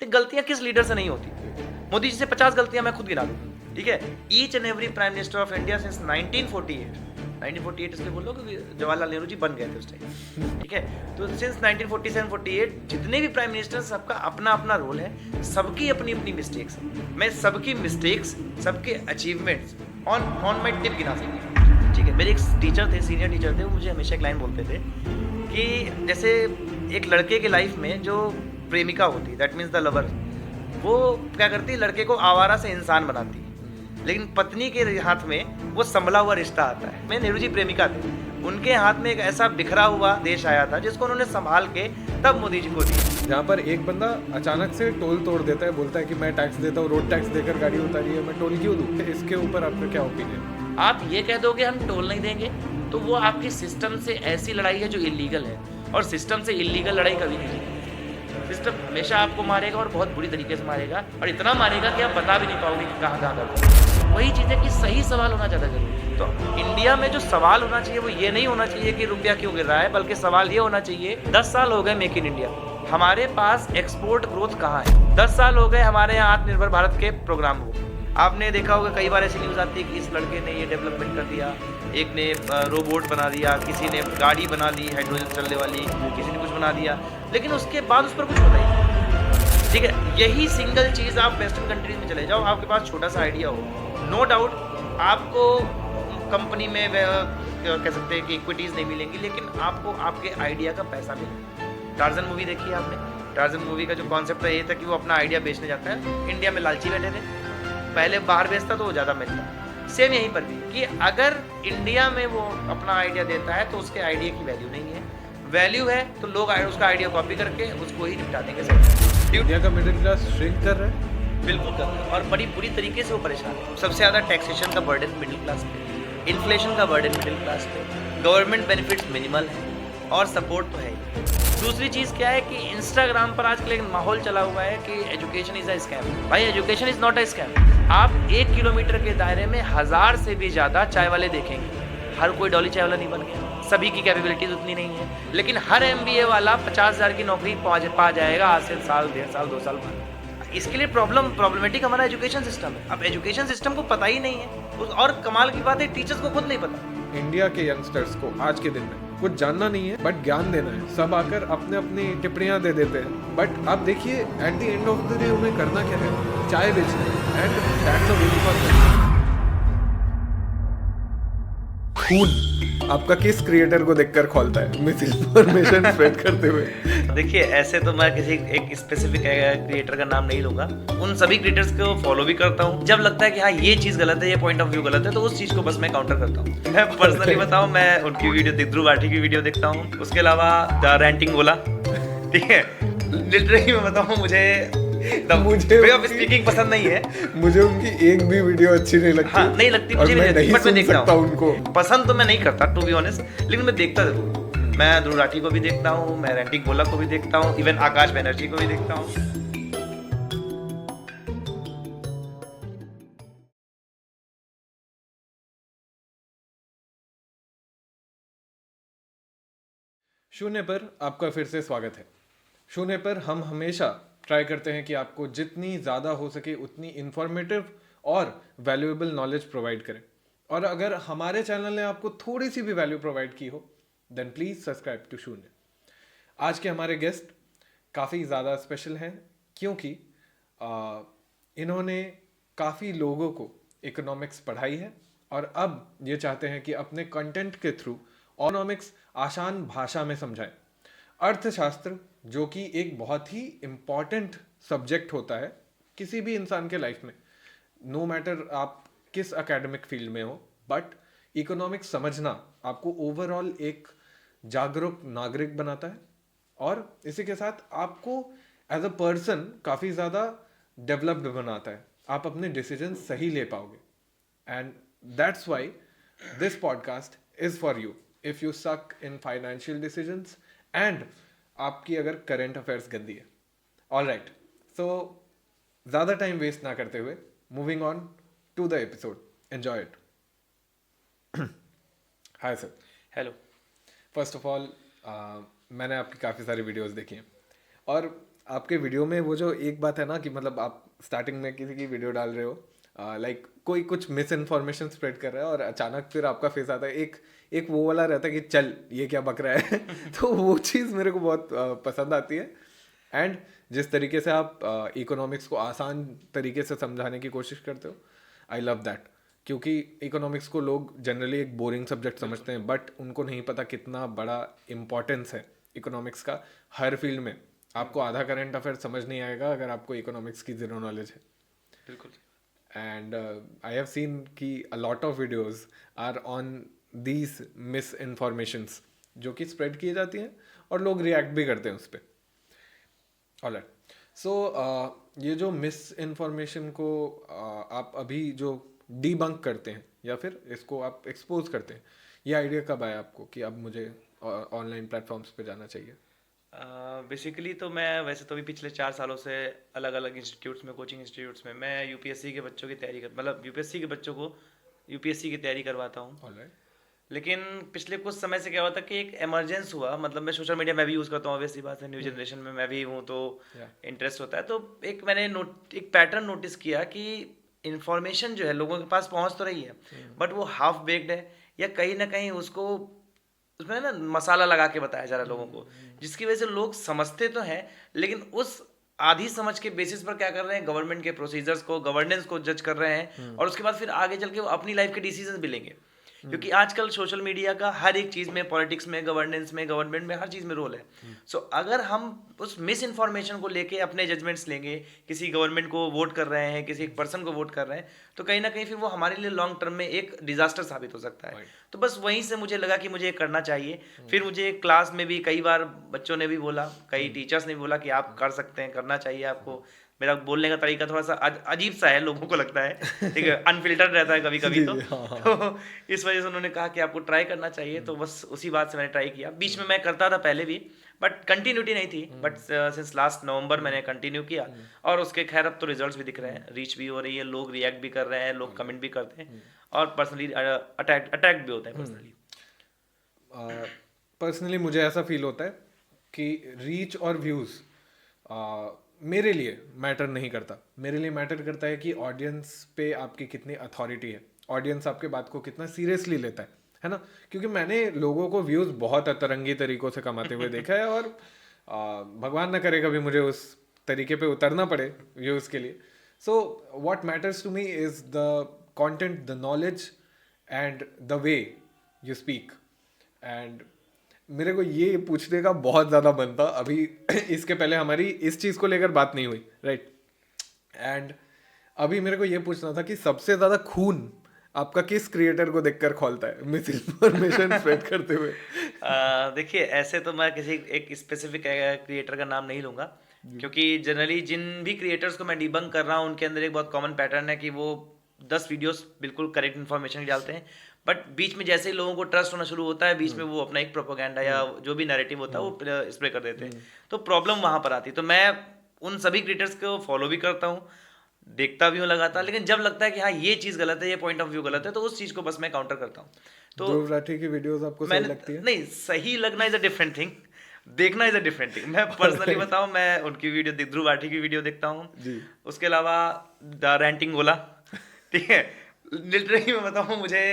तो गलतियां किस लीडर से नहीं होती? मोदी जी से 50 गलतियां मैं खुद गिना दूं, ठीक है। Each and every prime minister of India since 1948 इसलिए बोल लो क्योंकि जवाहरलाल नेहरू जी बन गए थे उस टाइम, ठीक है। तो सिंस 1947-48 जितने भी प्राइम मिनिस्टर, सबका अपना अपना रोल है, सबकी अपनी अपनी मिस्टेक्स है। मैं सबकी मिस्टेक्स, सबके अचीवमेंट्स ऑन माई टिप गिना सकता हूँ, ठीक है। मेरे एक टीचर थे, सीनियर टीचर थे, वो मुझे हमेशा एक लाइन बोलते थे कि जैसे एक लड़के के लाइफ में जो प्रेमिका होती है, दैट मीन्स द लवर, वो क्या करती है, लड़के को आवारा से इंसान बनाती है, लेकिन पत्नी के हाथ में वो संभला हुआ रिश्ता आता है। मैं नेहरू जी प्रेमिका थे, उनके हाथ में एक ऐसा बिखरा हुआ देश आया था जिसको उन्होंने संभाल के तब मोदी जी को दिया। जहाँ पर एक बंदा अचानक से टोल तोड़ देता है, बोलता है कि मैं टैक्स देता हूँ, रोड टैक्स देकर गाड़ी उतारी है, मैं टोल क्यों दूँ? इसके ऊपर आपका क्या ओपिनियन? आप ये कह दोगे हम टोल नहीं देंगे, तो वो आपकी सिस्टम से ऐसी लड़ाई है जो इलीगल है, और सिस्टम से इलीगल लड़ाई कभी नहीं जीतेगी। सिस्टम हमेशा आपको मारेगा और बहुत बुरी तरीके से मारेगा, और इतना मारेगा कि आप बता भी नहीं पाओगे कि कहाँ कहाँ दर्द है। वही चीज़ है कि सही सवाल होना ज़्यादा जरूरी है। तो इंडिया में जो सवाल होना चाहिए वो ये नहीं होना चाहिए कि रुपया क्यों गिर रहा है, बल्कि सवाल ये होना चाहिए 10 साल हो गए मेक इन इंडिया, हमारे पास एक्सपोर्ट ग्रोथ कहाँ है? 10 साल हो गए हमारे यहाँ आत्मनिर्भर भारत के प्रोग्राम को। आपने देखा होगा कई बार ऐसी न्यूज़ आती है कि इस लड़के ने ये डेवलपमेंट कर दिया, एक ने रोबोट बना दिया, किसी ने गाड़ी बना दी हाइड्रोजन चलने वाली, किसी ने कुछ बना दिया, लेकिन उसके बाद उस पर कुछ होता ही नहीं, ठीक है। यही सिंगल चीज़ आप वेस्टर्न कंट्रीज में चले जाओ, आपके पास छोटा सा आइडिया हो, नो डाउट आपको कंपनी में कह सकते हैं कि इक्विटीज़ नहीं मिलेंगी, लेकिन आपको आपके आइडिया का पैसा मिलेगा। टार्जन मूवी देखी है आपने? टार्जन मूवी का जो कॉन्सेप्ट ये था कि वो अपना आइडिया बेचने जाता है, इंडिया में लालची बैठे थे, पहले बाहर बेचता तो वो ज़्यादा मिलता। सेम यहीं पर भी कि अगर इंडिया में वो अपना आइडिया देता है तो उसके आइडिया की वैल्यू नहीं है, वैल्यू है तो लोग उसका आइडिया कॉपी करके उसको ही निपटा देंगे। इंडिया का मिडिल क्लास श्रिंक कर रहा है, बिल्कुल कर रहा है, और बड़ी बुरी तरीके से वो परेशान है। सबसे ज़्यादा टैक्सेशन का बर्डन मिडिल क्लास पे, इन्फ्लेशन का बर्डन मिडिल क्लास पे, गवर्नमेंट बेनिफिट्स मिनिमल है, और सपोर्ट तो है ही। दूसरी चीज़ क्या है कि इंस्टाग्राम पर आजकल एक माहौल चला हुआ है कि एजुकेशन इज़ अ स्कैम। भाई education is not a scam. आप 1 किलोमीटर के दायरे में 1000 से भी ज़्यादा चाय वाले देखेंगे, हर कोई डॉली चाय वाला नहीं बन गया, सभी की कैपेबिलिटीज उतनी नहीं है, लेकिन हर MBA वाला 50,000 की नौकरी पा जाएगा आज से साल, 1.5 साल, 2 साल बाद। इसके लिए प्रॉब्लमेटिक हमारा एजुकेशन सिस्टम है। अब एजुकेशन सिस्टम को पता ही नहीं है, और कमाल की बात है टीचर्स को खुद नहीं पता। इंडिया के यंगस्टर्स को आज के दिन में कुछ जानना नहीं है, बट ज्ञान देना है। सब आकर अपने अपनी टिप्पणियां दे देते हैं, बट आप देखिए at the end of the day उन्हें करना क्या है? चाय बेचना है, and that's the very first. खून आपका किस क्रिएटर को देखकर खोलता है मिस इन्फॉर्मेशन स्प्रेड करते हुए? देखिए ऐसे तो मैं किसी एक स्पेसिफिक क्रिएटर का नाम नहीं लूंगा, उन सभी क्रिएटर्स को फॉलो भी करता हूँ। जब लगता है कि हाँ ये चीज़ गलत है, ये पॉइंट ऑफ व्यू गलत है, तो उस चीज़ को बस मैं काउंटर करता हूँ। मैं पर्सनली बताऊँ, मैं उनकी वीडियो ध्रुव राठी की वीडियो देखता हूँ, उसके अलावा द रैंटिंग बोला, ठीक है। लिटरली मैं बताऊँ मुझे वे ऑफ स्पीकिंग पसंद नहीं है, मुझे उनकी एक भी वीडियो अच्छी नहीं लगती। हाँ नहीं लगती मुझे भी, बट मैं देखता हूँ उनको। पसंद तो मैं नहीं करता टू बी ऑनेस्ट, लेकिन मैं देखता जरूर। मैं ध्रुव राठी को भी देखता हूँ, मैं रैंटिंग बोला को भी देखता हूँ, इवन आकाश बनर्जी को भी देखता हूँ। शून्य पर आपका फिर से स्वागत है। शून्य पर हम हमेशा ट्राई करते हैं कि आपको जितनी ज़्यादा हो सके उतनी इंफॉर्मेटिव और वैल्यूएबल नॉलेज प्रोवाइड करें। और अगर हमारे चैनल ने आपको थोड़ी सी भी वैल्यू प्रोवाइड की हो, देन प्लीज़ सब्सक्राइब टू शून्य। आज के हमारे गेस्ट काफ़ी ज़्यादा स्पेशल हैं, क्योंकि इन्होंने काफ़ी लोगों को इकोनॉमिक्स पढ़ाई है, और अब ये चाहते हैं कि अपने कंटेंट के थ्रू इकोनॉमिक्स आसान भाषा में समझाएं। अर्थशास्त्र जो कि एक बहुत ही इम्पॉर्टेंट सब्जेक्ट होता है किसी भी इंसान के लाइफ में, नो मैटर आप किस एकेडमिक फील्ड में हो, बट इकोनॉमिक्स समझना आपको ओवरऑल एक जागरूक नागरिक बनाता है, और इसी के साथ आपको एज अ पर्सन काफ़ी ज़्यादा डेवलप्ड बनाता है। आप अपने डिसीजन सही ले पाओगे, and that's why this podcast is for you if you सक इन फाइनेंशियल डिसीजंस एंड आपकी अगर करंट अफेयर्स गंदी है। ऑल राइट, सो ज़्यादा टाइम वेस्ट ना करते हुए moving on to the episode, enjoy it. Hi sir. Hello. First of all मैंने आपकी काफ़ी सारी वीडियोस देखी हैं, और आपके वीडियो में वो जो एक बात है ना कि मतलब आप स्टार्टिंग में किसी की वीडियो डाल रहे हो, लाइक कोई कुछ मिस इन्फॉर्मेशन स्प्रेड कर रहा है और अचानक फिर आपका फेस आता है, एक वो वाला रहता है कि चल ये क्या बक रहा है तो वो चीज़ मेरे को बहुत पसंद आती है। एंड जिस तरीके से आप इकोनॉमिक्स को आसान तरीके से समझाने की कोशिश करते हो, आई लव दैट। क्योंकि इकोनॉमिक्स को लोग जनरली एक बोरिंग सब्जेक्ट समझते हैं, बट उनको नहीं पता कितना बड़ा इम्पोर्टेंस है इकोनॉमिक्स का हर फील्ड में। आपको आधा करंट अफेयर समझ नहीं आएगा अगर आपको इकोनॉमिक्स की जीरो नॉलेज है। बिल्कुल। एंड आई हैव सीन कि a lot of videos are on these misinformations जो कि स्प्रेड की जाती हैं और लोग रिएक्ट भी करते हैं उस पर। ऑलराइट, सो ये जो मिस इन्फॉर्मेशन को आप अभी जो डीबंक करते हैं या फिर इसको आप एक्सपोज करते हैं, ये आइडिया कब आया आपको कि अब मुझे ऑनलाइन प्लेटफॉर्म्स पे जाना चाहिए? बेसिकली तो मैं वैसे तो भी पिछले 4 सालों से अलग अलग इंस्टीट्यूट्स में, कोचिंग इंस्टीट्यूट्स में मैं यूपीएससी के बच्चों की तैयारी कर मतलब यूपीएससी के बच्चों को यूपीएससी की तैयारी करवाता हूँ। ऑलराइट। लेकिन पिछले कुछ समय से क्या हुआ था कि एक इमरजेंस हुआ, मतलब मैं सोशल मीडिया मैं भी यूज़ करता हूँ, ऑब्वियसली बात है, न्यू जनरेशन में मैं भी हूँ तो Yeah. इंटरेस्ट होता है। तो एक मैंने एक पैटर्न नोटिस किया कि इन्फॉर्मेशन जो है लोगों के पास पहुँच तो रही है बट वो हाफ बेक्ड है, या कहीं ना कहीं उसको उसमें ना मसाला लगा के बताया जा रहा है लोगों को, जिसकी वजह से लोग समझते तो हैं लेकिन उस आधी समझ के बेसिस पर क्या कर रहे हैं, गवर्नमेंट के प्रोसीजर्स को, गवर्नेंस को जज कर रहे हैं और उसके बाद फिर आगे चल के वो अपनी लाइफ के डिसीजन भी लेंगे। क्योंकि आजकल सोशल मीडिया का हर एक चीज़ में, पॉलिटिक्स में, गवर्नेंस में, गवर्नमेंट में, हर चीज़ में रोल है। सो अगर हम उस मिस इन्फॉर्मेशन को लेके अपने जजमेंट्स लेंगे, किसी गवर्नमेंट को वोट कर रहे हैं, किसी एक पर्सन को वोट कर रहे हैं, तो कहीं ना कहीं फिर वो हमारे लिए लॉन्ग टर्म में एक डिजास्टर साबित हो सकता है। तो बस वहीं से मुझे लगा कि मुझे ये करना चाहिए। फिर मुझे क्लास में भी कई बार बच्चों ने भी बोला, कई टीचर्स ने भी बोला कि आप कर सकते हैं, करना चाहिए आपको। मेरा बोलने का तरीका थोड़ा सा अजीब सा है, लोगों को लगता है, ठीक है, अनफिल्टर्ड रहता है कभी कभी तो इस वजह से उन्होंने कहा कि आपको ट्राई करना चाहिए। तो बस उसी बात से मैंने ट्राई किया। बीच में मैं करता था पहले भी बट कंटिन्यूटी नहीं थी, बट सिंस लास्ट नवंबर मैंने कंटिन्यू किया और उसके खैर अब तो रिजल्ट्स भी दिख रहे हैं, रीच भी हो रही है, लोग रिएक्ट भी कर रहे हैं, लोग कमेंट भी करते हैं और पर्सनली अटैक भी होते हैं पर्सनली। पर्सनली मुझे ऐसा फील होता है कि रीच और व्यूज़ मेरे लिए मैटर नहीं करता। मेरे लिए मैटर करता है कि ऑडियंस पे आपकी कितनी अथॉरिटी है, ऑडियंस आपके बात को कितना सीरियसली लेता है ना। क्योंकि मैंने लोगों को व्यूज़ बहुत अतरंगी तरीक़ों से कमाते हुए देखा है और भगवान ना करे कभी मुझे उस तरीके पे उतरना पड़े व्यूज़ के लिए। So what matters to me is the content, the knowledge and the way you speak. And मेरे को ये पूछने का बहुत ज़्यादा मन था अभी इसके पहले हमारी इस चीज़ को लेकर बात नहीं हुई, राइट। एंड अभी मेरे को ये पूछना था कि सबसे ज़्यादा खून आपका किस क्रिएटर को देखकर खौलता है मिस इन्फॉर्मेशन स्प्रेड करते हुए? देखिए, ऐसे तो मैं किसी एक स्पेसिफिक क्रिएटर का नाम नहीं लूँगा, क्योंकि जनरली जिन भी क्रिएटर्स को मैं डिबंक कर रहा हूँ उनके अंदर एक बहुत कॉमन पैटर्न है कि वो 10 वीडियोस बिल्कुल करेक्ट इन्फॉर्मेशन डालते हैं, बट बीच में जैसे ही लोगों को ट्रस्ट होना शुरू होता है, बीच में वो अपना एक प्रोपेगेंडा या जो भी नैरेटिव होता है वो स्प्रे कर देते हैं। तो प्रॉब्लम वहाँ पर आती है। तो मैं उन सभी क्रिएटर्स को फॉलो भी करता हूँ, देखता भी हूँ लगातार, लेकिन जब लगता है कि हाँ ये चीज़ गलत है, ये पॉइंट ऑफ व्यू गलत है, तो उस चीज़ को बस मैं काउंटर करता हूँ। तो ध्रुव राठी की वीडियोस आपको सही लगती है? नहीं, सही लगना इज अ डिफरेंट थिंग, देखना इज अ डिफरेंट थिंग। मैं पर्सनली बताऊँ, मैं उनकी वीडियो ध्रुव राठी की वीडियो देखता हूँ जी। उसके अलावा द रैंटिंग गोला, ठीक है, लिटरली मैं बताऊँ मुझे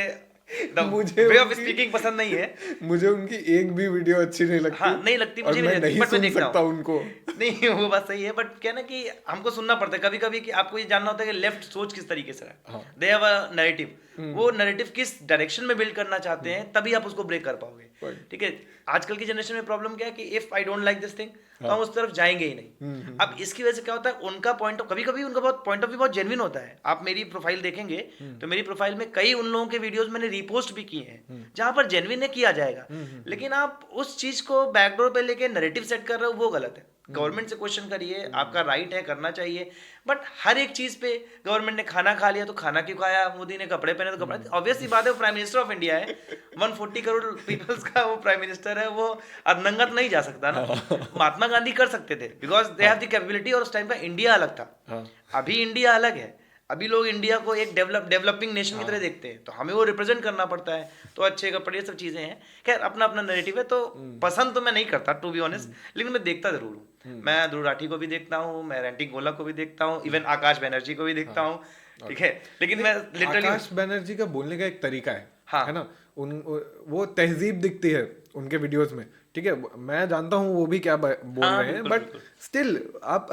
मुझे वे ऑफ स्पीकिंग पसंद नहीं है। मुझे उनकी एक भी वीडियो अच्छी नहीं लगती। हाँ, नहीं लगती मुझे, मैं नहीं सुन सकता उनको। नहीं, वो बात सही है, बट क्या ना कि हमको सुनना पड़ता है कभी कभी कि आपको ये जानना होता है कि लेफ्ट सोच किस तरीके से है, दे हैव अ नैरेटिव, वो नैरेटिव किस डायरेक्शन में बिल्ड करना चाहते हैं, तभी आप उसको ब्रेक कर पाओगे। ठीक है, आजकल की जनरेशन में प्रॉब्लम क्या है कि if I don't like this thing तो हम उस तरफ जाएंगे ही नहीं। अब इसकी वजह से क्या होता है, उनका पॉइंट ऑफ, कभी कभी उनका बहुत पॉइंट ऑफ व्यू बहुत जेन्युइन होता है। आप मेरी प्रोफाइल देखेंगे तो मेरी प्रोफाइल में कई उन लोगों के वीडियोस मैंने रीपोस्ट भी किए हैं जहां पर जेन्युइन है, किया जाएगा, लेकिन आप उस चीज को बैकडोर पे लेके नैरेटिव सेट कर रहे हो, वो गलत है। गवर्नमेंट से क्वेश्चन करिए, आपका राइट है, करना चाहिए, बट हर एक चीज पे गवर्नमेंट ने खाना खा लिया तो खाना क्यों खाया, मोदी ने कपड़े पहने तो कपड़े, ऑब्वियसली बात है, वो प्राइम मिनिस्टर ऑफ इंडिया है, 140 करोड़ पीपल्स का वो प्राइम मिनिस्टर है, वो अधनंगा तो नहीं जा सकता ना। महात्मा गांधी कर सकते थे because they have the capability, और उस टाइम का इंडिया अलग था, अभी इंडिया अलग है। अभी लोग इंडिया को एक डेवलपिंग नेशन की तरह देखते हैं, तो हमें वो रिप्रेजेंट करना पड़ता है, तो अच्छे कपड़े, ये सब चीज़ें हैं। खैर अपना अपना नैरेटिव है, तो पसंद तो मैं नहीं करता टू बी ऑनेस्ट, लेकिन मैं देखता जरूर हूँ। मैं ध्रुव राठी को भी देखता हूँ, मैं रैंटिंग गोला को भी देखता हूँ, इवन आकाश बनर्जी को भी देखता हूँ, ठीक है। लेकिन मैं लिटरली आकाश बनर्जी का बोलने का एक तरीका है, हाँ, है ना, वो तहजीब दिखती है उनके वीडियोस में, ठीक है। मैं जानता हूँ वो भी क्या बोल हाँ, रहे हैं, बिल्कुल, बट स्टिल आप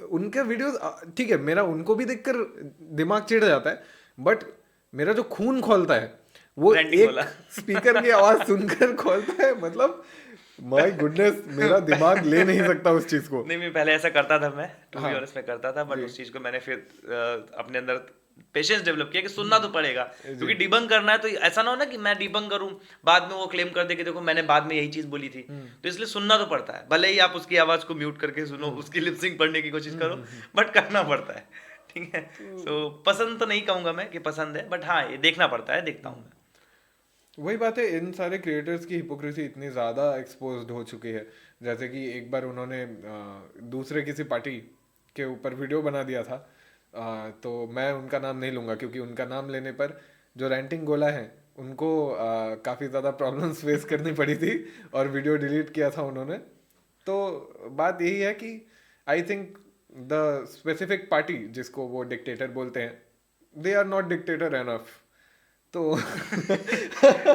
उनके वीडियोस, ठीक है, मेरा उनको भी देखकर दिमाग चिढ़ जाता है, बट मेरा जो खून खोलता है वो रैंटिंग एक गोला। स्पीकर की आवाज सुनकर खोलता है, मतलब माय गुडनेस, मेरा दिमाग ले नहीं सकता उस चीज को। नहीं, मैं पहले ऐसा करता था, मैं टू बी हाँ। ऑनेस्ट में करता था, बट उस चीज को मैंने फिर अपने अंदर पेशेंस डेवलप किया कि सुनना तो पड़ेगा, क्योंकि डिबंक करना है, तो ऐसा ना हो ना कि मैं डिबंक करूं, बाद में वो क्लेम कर दे कि देखो मैंने बाद में यही चीज बोली थी, तो इसलिए सुनना तो पड़ता है। भले ही आप उसकी आवाज को म्यूट करके सुनो, उसकी लिपसिंग पढ़ने की कोशिश करो, बट करना पड़ता है, ठीक है। तो पसंद तो नहीं कहूंगा मैं कि पसंद है, बट हाँ, ये देखना पड़ता है, देखता हूँ मैं। वही बात है, इन सारे क्रिएटर्स की हिपोक्रेसी इतनी ज़्यादा एक्सपोज्ड हो चुकी है। जैसे कि एक बार उन्होंने दूसरे किसी पार्टी के ऊपर वीडियो बना दिया था, तो मैं उनका नाम नहीं लूँगा, क्योंकि उनका नाम लेने पर जो रैंटिंग गोला है उनको काफ़ी ज़्यादा प्रॉब्लम्स फेस करनी पड़ी थी, और वीडियो डिलीट किया था उन्होंने। तो बात यही है कि I think the specific party जिसको वो डिक्टेटर बोलते हैं, they are not dictator enough. तो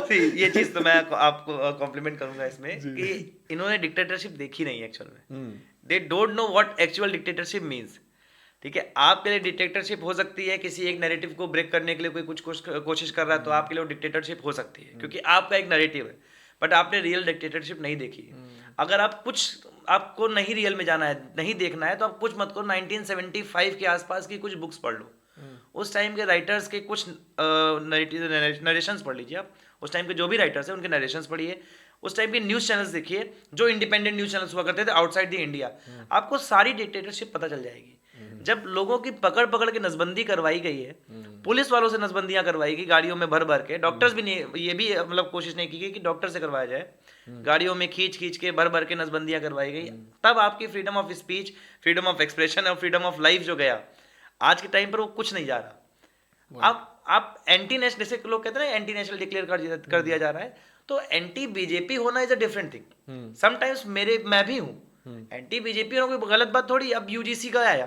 See, ये चीज तो मैं आपको कॉम्प्लीमेंट करूंगा इसमें कि इन्होंने डिक्टेटरशिप देखी नहीं एक्चुअल में, they don't know what actual dictatorship means, ठीक है। आपके लिए डिक्टेटरशिप हो सकती है, किसी एक नैरेटिव को ब्रेक करने के लिए कोई कुछ कोशिश कर रहा है, तो आपके लिए डिक्टेटरशिप हो सकती है, क्योंकि आपका एक नैरेटिव है, बट आपने रियल डिक्टेटरशिप नहीं देखी है। अगर आप कुछ, आपको नहीं रियल में जाना है, नहीं देखना है, तो आप कुछ मत करो, 1975 के आसपास की कुछ बुक्स पढ़ लो, उस टाइम के राइटर्स के कुछ नरेशंस पढ़ लीजिए आप, उस टाइम के जो भी राइटर्स हैं उनके नरेशंस पढ़िए, उस टाइम के न्यूज़ चैनल्स देखिए, जो इंडिपेंडेंट न्यूज़ चैनल्स हुआ करते थे आउटसाइड द इंडिया, आपको सारी डिक्टेटरशिप पता चल जाएगी। जब लोगों की पकड़ पकड़ के नसबंदी करवाई गई है, पुलिस वालों से नसबंदियां करवाई गई गाड़ियों में भर भर के, डॉक्टर्स भी नहीं, ये भी मतलब कोशिश नहीं की गई कि डॉक्टर से करवाया जाए, गाड़ियों में खींच खींच के भर भर के नसबंदियां करवाई गई, तब आपकी freedom of speech, freedom of expression और फ्रीडम ऑफ लाइफ जो गया, आज के टाइम पर वो कुछ नहीं जा रहा। आप एंटी नेशनल, जैसे लोग कहते हैं ना एंटी नेशनल डिक्लेयर कर दिया जा रहा है, तो एंटी बीजेपी होना is a different thing. Sometimes मैं भी हूँ एंटी बीजेपी होना, कोई गलत बात थोड़ी। अब यूजीसी का आया,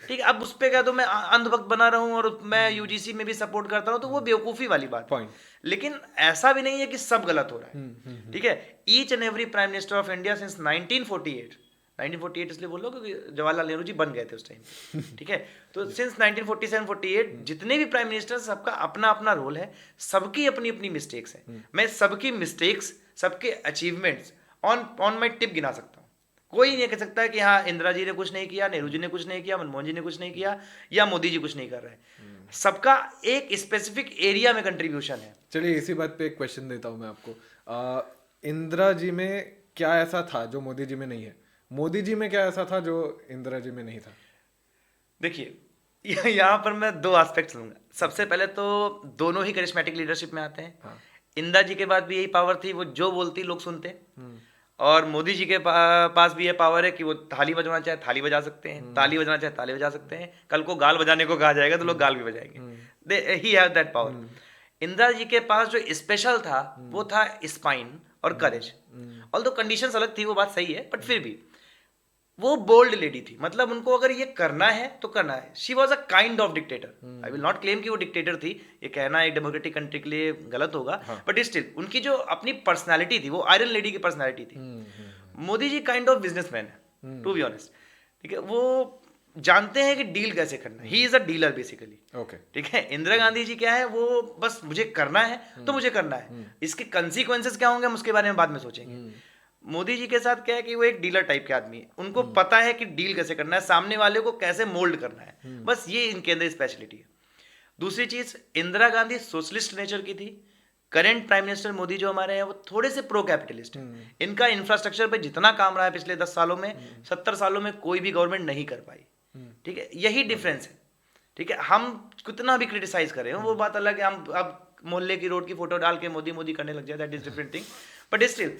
ठीक है, अब उस पे कह दो मैं अंधभक्त बना रहा हूँ और मैं यूजीसी में भी सपोर्ट करता हूँ, तो वो बेवकूफी वाली बात है। लेकिन ऐसा भी नहीं है कि सब गलत हो रहा है, ठीक है। Each and every prime minister of India since 1948 इसलिए बोल लो क्योंकि जवाहरलाल नेहरू जी बन गए थे उस टाइम, ठीक है। तो सिंस 1947-48 जितने भी प्राइम मिनिस्टर, सबका अपना अपना रोल है, सबकी अपनी अपनी मिस्टेक्स है। मैं सबकी मिस्टेक्स, सबके अचीवमेंट्स ऑन माई टिप गिना सकता हूँ। कोई नहीं कह सकता कि हाँ इंदिरा जी ने कुछ नहीं किया, नेहरू जी ने कुछ नहीं किया, मनमोहन जी ने कुछ नहीं किया, या मोदी जी कुछ नहीं कर रहे हैं। सबका एक स्पेसिफिक एरिया में कंट्रीब्यूशन है। चलिए इसी बात पे एक क्वेश्चन देता हूँ मैं आपको। इंदिरा जी में क्या ऐसा था जो मोदी जी में नहीं है? मोदी जी में क्या ऐसा था जो इंदिरा जी में नहीं था? देखिए यहाँ पर मैं दो एस्पेक्ट्स लूंगा। सबसे पहले तो दोनों ही करिश्मेटिक लीडरशिप में आते हैं। हाँ। इंदिरा जी के पास भी यही पावर थी, वो जो बोलती लोग सुनते, और मोदी जी के पास भी ये पावर है कि वो थाली बजाना चाहे थाली बजा सकते हैं, ताली बजाना चाहे ताली बजा सकते हैं, कल को गाल बजाने को कहा जाएगा तो लोग गाल भी बजाएंगे। He have that power. Indira ji के पास जो स्पेशल था वो था स्पाइन और करेज। ऑल्दो कंडीशंस अलग थी, वो बात सही है, बट फिर भी वो बोल्ड लेडी थी। मतलब उनको अगर ये करना है तो करना है। She was a kind of dictator. I will not claim कि वो डिक्टेटर थी, ये कहना एक डेमोक्रेटिक कंट्री के लिए गलत होगा, बट स्टिल उनकी जो अपनी पर्सनालिटी थी वो आयरन लेडी की पर्सनालिटी थी। Modi ji kind of businessman है, टू बी ऑनेस्ट, ठीक है। वो जानते हैं कि डील कैसे करना है, he is a dealer basically, okay, ठीक है। इंदिरा गांधी जी क्या है, वो बस मुझे करना है तो मुझे करना है, इसके कंसिक्वेंसेस क्या होंगे हम उसके बारे में बाद में सोचेंगे। मोदी जी के साथ क्या है कि वो एक डीलर टाइप के आदमी है, उनको पता है कि डील कैसे करना है, सामने वाले को कैसे मोल्ड करना है, बस ये इनके अंदर स्पेशलिटी है। दूसरी चीज, इंदिरा गांधी सोशलिस्ट नेचर की थी। करेंट प्राइम मिनिस्टर मोदी जो हमारे हैं वो थोड़े से प्रो कैपिटलिस्ट हैं। इनका इंफ्रास्ट्रक्चर पे जितना काम रहा है पिछले 10 सालों में, 70 सालों में कोई भी गवर्नमेंट नहीं कर पाई, ठीक है। यही डिफरेंस है, ठीक है। हम कितना भी क्रिटिसाइज करें वो बात अलग है, हम अब मोहल्ले की रोड की फोटो डाल के मोदी मोदी करने लग जाए, that is different thing, but still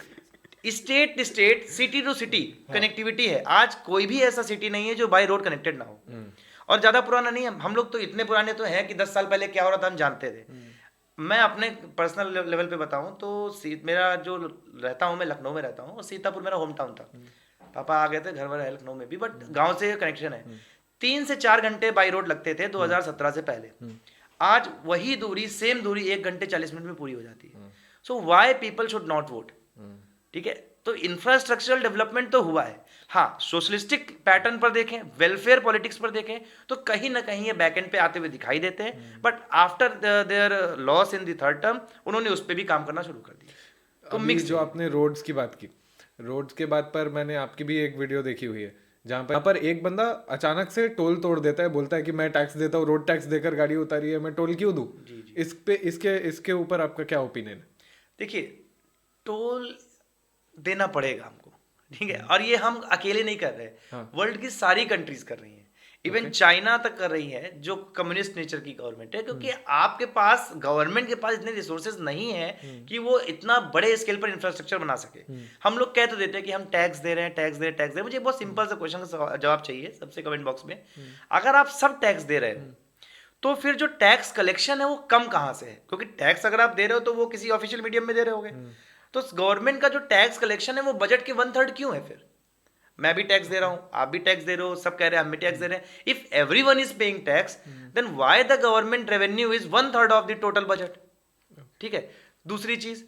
state state city to city connectivity है। आज कोई भी ऐसा सिटी नहीं है जो बाय रोड कनेक्टेड ना हो। और ज्यादा पुराना नहीं है, हम लोग तो इतने पुराने तो हैं कि 10 साल पहले क्या हो रहा था हम जानते थे। मैं अपने पर्सनल लेवल पे बताऊं तो मेरा जो रहता हूं, मैं लखनऊ में रहता हूं और सीतापुर मेरा होम टाउन था। पापा आ गए थे, घर वाले है लखनऊ में भी, बट गांव से कनेक्शन है। 3 से 4 घंटे बाई रोड लगते थे 2017 से पहले। आज वही दूरी, सेम दूरी 1 घंटे 40 मिनट में पूरी हो जाती है। So why people should not vote? ठीक है, तो इंफ्रास्ट्रक्चरल डेवलपमेंट तो हुआ है। हाँ, सोशलिस्टिक पैटर्न पर देखें, वेलफेयर पॉलिटिक्स पर देखें तो कहीं ना कहीं ये बैक एंड पे आते हुए दिखाई देते हैं, but after their loss in the third term उन्होंने उस पर भी काम करना शुरू कर दिया। तो मिक्स जो आपने रोड्स की बात की, रोड्स के बाद पर मैंने आपकी भी एक वीडियो देखी हुई है जहाँ पर एक बंदा अचानक से टोल तोड़ देता है, बोलता है कि मैं टैक्स देता हूँ, रोड टैक्स देकर गाड़ी उतारी है, मैं टोल क्यों दूं? इस पे इसके ऊपर आपका क्या ओपिनियन है? देखिए, टोल देना पड़ेगा हमको, ठीक है, और ये हम अकेले नहीं कर रहे, वर्ल्ड की सारी कंट्रीज कर रही हैं, इवन चाइना तक कर रही है जो कम्युनिस्ट नेचर की गवर्नमेंट है, क्योंकि आपके पास गवर्नमेंट के पास इतने रिसोर्सेज नहीं है कि वो इतना बड़े स्केल पर इंफ्रास्ट्रक्चर बना सके। हम लोग कह तो देते हैं कि हम टैक्स दे रहे हैं, टैक्स दे रहे हैं। मुझे बहुत सिंपल सा क्वेश्चन का जवाब चाहिए सबसे कमेंट बॉक्स में। अगर आप सब टैक्स दे रहे हो तो फिर जो टैक्स कलेक्शन है वो कम कहाँ से है? क्योंकि टैक्स अगर आप दे रहे हो तो वो किसी ऑफिशियल मीडियम में दे रहे होगे। तो गवर्नमेंट का जो टैक्स कलेक्शन है वो बजट के 1/3 क्यों है? फिर मैं भी टैक्स दे रहा हूं, आप भी टैक्स दे रहे हो, सब कह रहे हैं हम भी टैक्स दे रहे हैं। If everyone is paying tax then why the government revenue is 1/3 of the total budget? ठीक है। दूसरी चीज,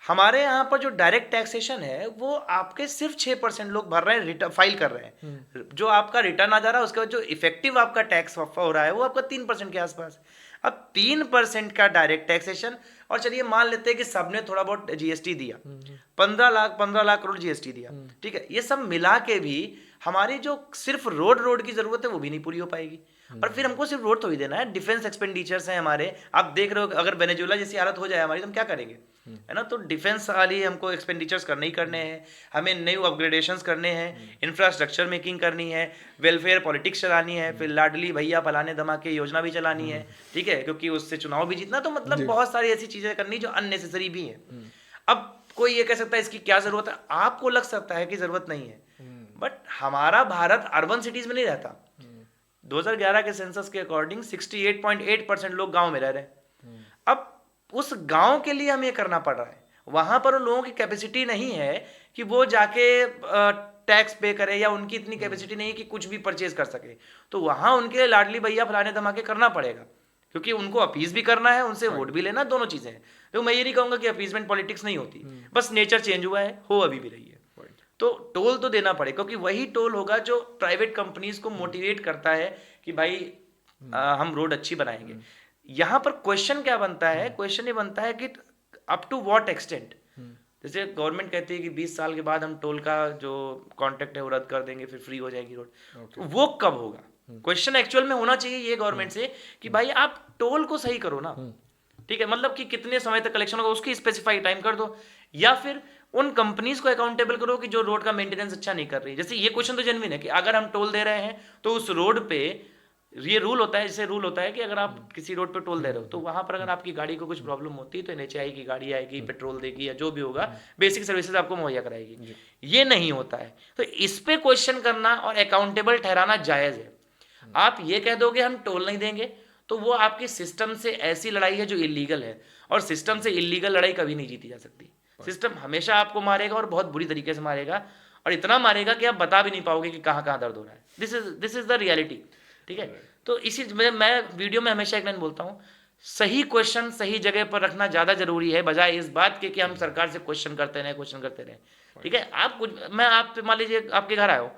हमारे यहाँ पर जो डायरेक्ट टैक्सेशन है वो आपके सिर्फ 6% लोग भर रहे हैं, फाइल कर रहे हैं। जो आपका रिटर्न आ जा रहा है उसके बाद जो इफेक्टिव आपका टैक्स हो रहा है वो आपका 3% के आसपास। अब 3% का डायरेक्ट टैक्सेशन, और चलिए मान लेते हैं कि सबने थोड़ा बहुत जीएसटी दिया, 15 लाख करोड़ जीएसटी दिया, ठीक है, ये सब मिला के भी हमारी जो सिर्फ रोड की जरूरत है वो भी नहीं पूरी हो पाएगी। और फिर हमको सिर्फ रोड तो ही देना है, डिफेंस एक्सपेंडिचर्स हैं हमारे, आप देख रहे हो अगर वेनेजुएला जैसी हालत हो जाए हमारी तो हम क्या करेंगे, है ना? तो डिफेंस वाली हमको एक्सपेंडिचर्स करने ही करने हैं, हमें न्यू अपग्रेडेशंस करने हैं, इंफ्रास्ट्रक्चर मेकिंग करनी है, वेलफेयर पॉलिटिक्स चलानी है, फिर लाडली भैया फलाने धमाके योजना भी चलानी है, ठीक है, क्योंकि उससे चुनाव भी जीतना। तो मतलब बहुत सारी ऐसी चीजें करनी जो अननेसेसरी भी हैं। अब कोई ये कह सकता है इसकी क्या जरूरत है, आपको लग सकता है कि जरूरत नहीं है, बट हमारा भारत अर्बन सिटीज में नहीं रहता। 2011 के सेंसस के अकॉर्डिंग 68.8% लोग गांव में रह रहे हैं। अब उस गांव के लिए हमें ये करना पड़ रहा है, वहां पर उन लोगों की कैपेसिटी नहीं है कि वो जाके टैक्स पे करे, या उनकी इतनी कैपेसिटी नहीं है कि कुछ भी परचेज कर सके। तो वहां उनके लिए लाडली भैया फलाने धमाके करना पड़ेगा, क्योंकि उनको अपीज भी करना है, उनसे वोट भी लेना, दोनों चीजें हैं। तो मैं ये नहीं कहूंगा कि अपीजमेंट पॉलिटिक्स नहीं होती, बस नेचर चेंज हुआ है, हो अभी भी रही है। तो टोल तो देना पड़े, क्योंकि वही टोल होगा जो प्राइवेट कंपनीज को मोटिवेट करता है कि भाई हम रोड अच्छी बनाएंगे। यहाँ पर क्वेश्चन क्या बनता है, क्वेश्चन ये बनता है कि अप टू व्हाट एक्सटेंट। जैसे गवर्नमेंट कहती है कि 20 साल के बाद हम टोल का जो कॉन्ट्रैक्ट है वो रद्द कर देंगे, फिर फ्री हो जाएगी रोड। तो वो कब होगा? क्वेश्चन एक्चुअल में होना चाहिए ये गवर्नमेंट से कि भाई आप टोल को सही करो ना, ठीक है, मतलब कि कितने समय तक कलेक्शन होगा उसकी स्पेसिफाई टाइम कर दो, या फिर उन कंपनीज को अकाउंटेबल करो कि जो रोड का मेंटेनेंस अच्छा नहीं कर रही। जैसे ये क्वेश्चन तो जेन्युइन है कि अगर हम टोल दे रहे हैं तो उस रोड पे ये रूल होता है, जैसे रूल होता है कि अगर आप किसी रोड पे टोल दे रहे हो तो वहां पर अगर आपकी गाड़ी को कुछ प्रॉब्लम होती है तो एनएचएआई की गाड़ी आएगी, पेट्रोल देगी, या जो भी होगा बेसिक सर्विसेज आपको मुहैया कराएगी। ये नहीं होता है, तो इस पे क्वेश्चन करना और अकाउंटेबल ठहराना जायज है। आप ये कह दोगे हम टोल नहीं देंगे तो वो आपकी सिस्टम से ऐसी लड़ाई है जो इलीगल है, और सिस्टम से इलीगल लड़ाई कभी नहीं जीती जा सकती। सिस्टम हमेशा आपको मारेगा और बहुत बुरी तरीके से मारेगा, और इतना मारेगा कि आप बता भी नहीं पाओगे कि कहाँ कहाँ दर्द हो रहा है। दिस इज द रियलिटी, ठीक है। तो इसी मैं वीडियो में हमेशा एक लाइन बोलता हूँ, सही क्वेश्चन सही जगह पर रखना ज्यादा जरूरी है, बजाय इस बात के कि हम सरकार से क्वेश्चन करते रहे, ठीक है। आप कुछ, मैं आप मान लीजिए आपके घर आए हो,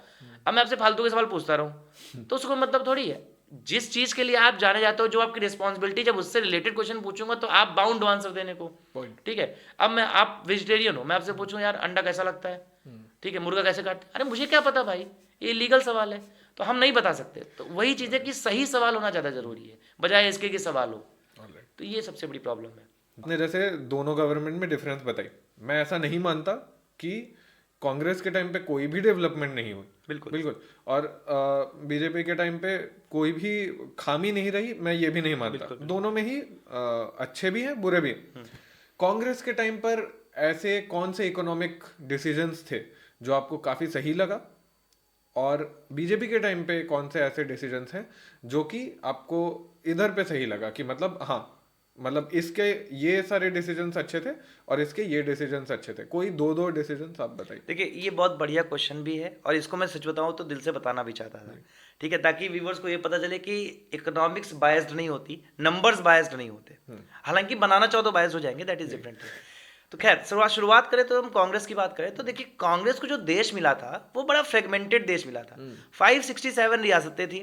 अब मैं आपसे फालतू के सवाल पूछता रहूं तो उसको मतलब थोड़ी है। जिस चीज के लिए आप जाने जाते हो, जो आपकी रिस्पॉन्सिबिलिटी, जब उससे रिलेटेड क्वेश्चन पूछूंगा तो आप बाउंड आंसर देने को, ठीक है। अब आप वेजिटेरियन हो, मैं आपसे पूछूं यार अंडा कैसा लगता है, ठीक है, मुर्गा कैसे काटते, अरे मुझे क्या पता भाई, ये इलीगल सवाल है, तो हम नहीं बता सकते। तो वही चीज है कि सही सवाल होना ज्यादा जरूरी है बजाय इसके कि सवाल हो। तो ये सबसे बड़ी प्रॉब्लम है। आपने जैसे दोनों गवर्नमेंट में डिफरेंस बताई, मैं ऐसा नहीं मानता कि कांग्रेस के टाइम पे कोई भी डेवलपमेंट नहीं हुई, बिल्कुल, और बीजेपी के टाइम पे कोई भी खामी नहीं रही, मैं ये भी नहीं मानता। दोनों में ही अच्छे भी हैं बुरे भी हैं। कांग्रेस के टाइम पर ऐसे कौन से इकोनॉमिक डिसीजंस थे जो आपको काफ़ी सही लगा, और बीजेपी के टाइम पे कौन से ऐसे डिसीजंस हैं जो कि आपको इधर पे सही लगा कि मतलब हाँ, मतलब इसके ये सारे डिसीजंस अच्छे थे और इसके ये डिसीजंस अच्छे थे? कोई दो डिसीजंस आप बताइए। देखिए, ये बहुत बढ़िया क्वेश्चन भी है और इसको मैं सच बताऊं तो दिल से बताना भी चाहता था। ठीक है, ताकि व्यूवर्स को ये पता चले कि इकोनॉमिक्स बायस्ड नहीं होती, नंबर्स बायस्ड नहीं होते। हालांकि बनाना चाहो तो बायस्ड हो जाएंगे, दैट इज डिफरेंट। तो खैर, शुरुआत करें तो हम कांग्रेस की बात करें तो देखिए, कांग्रेस को जो देश मिला था वो बड़ा फ्रेगमेंटेड देश मिला था। 567 रियासतें थी,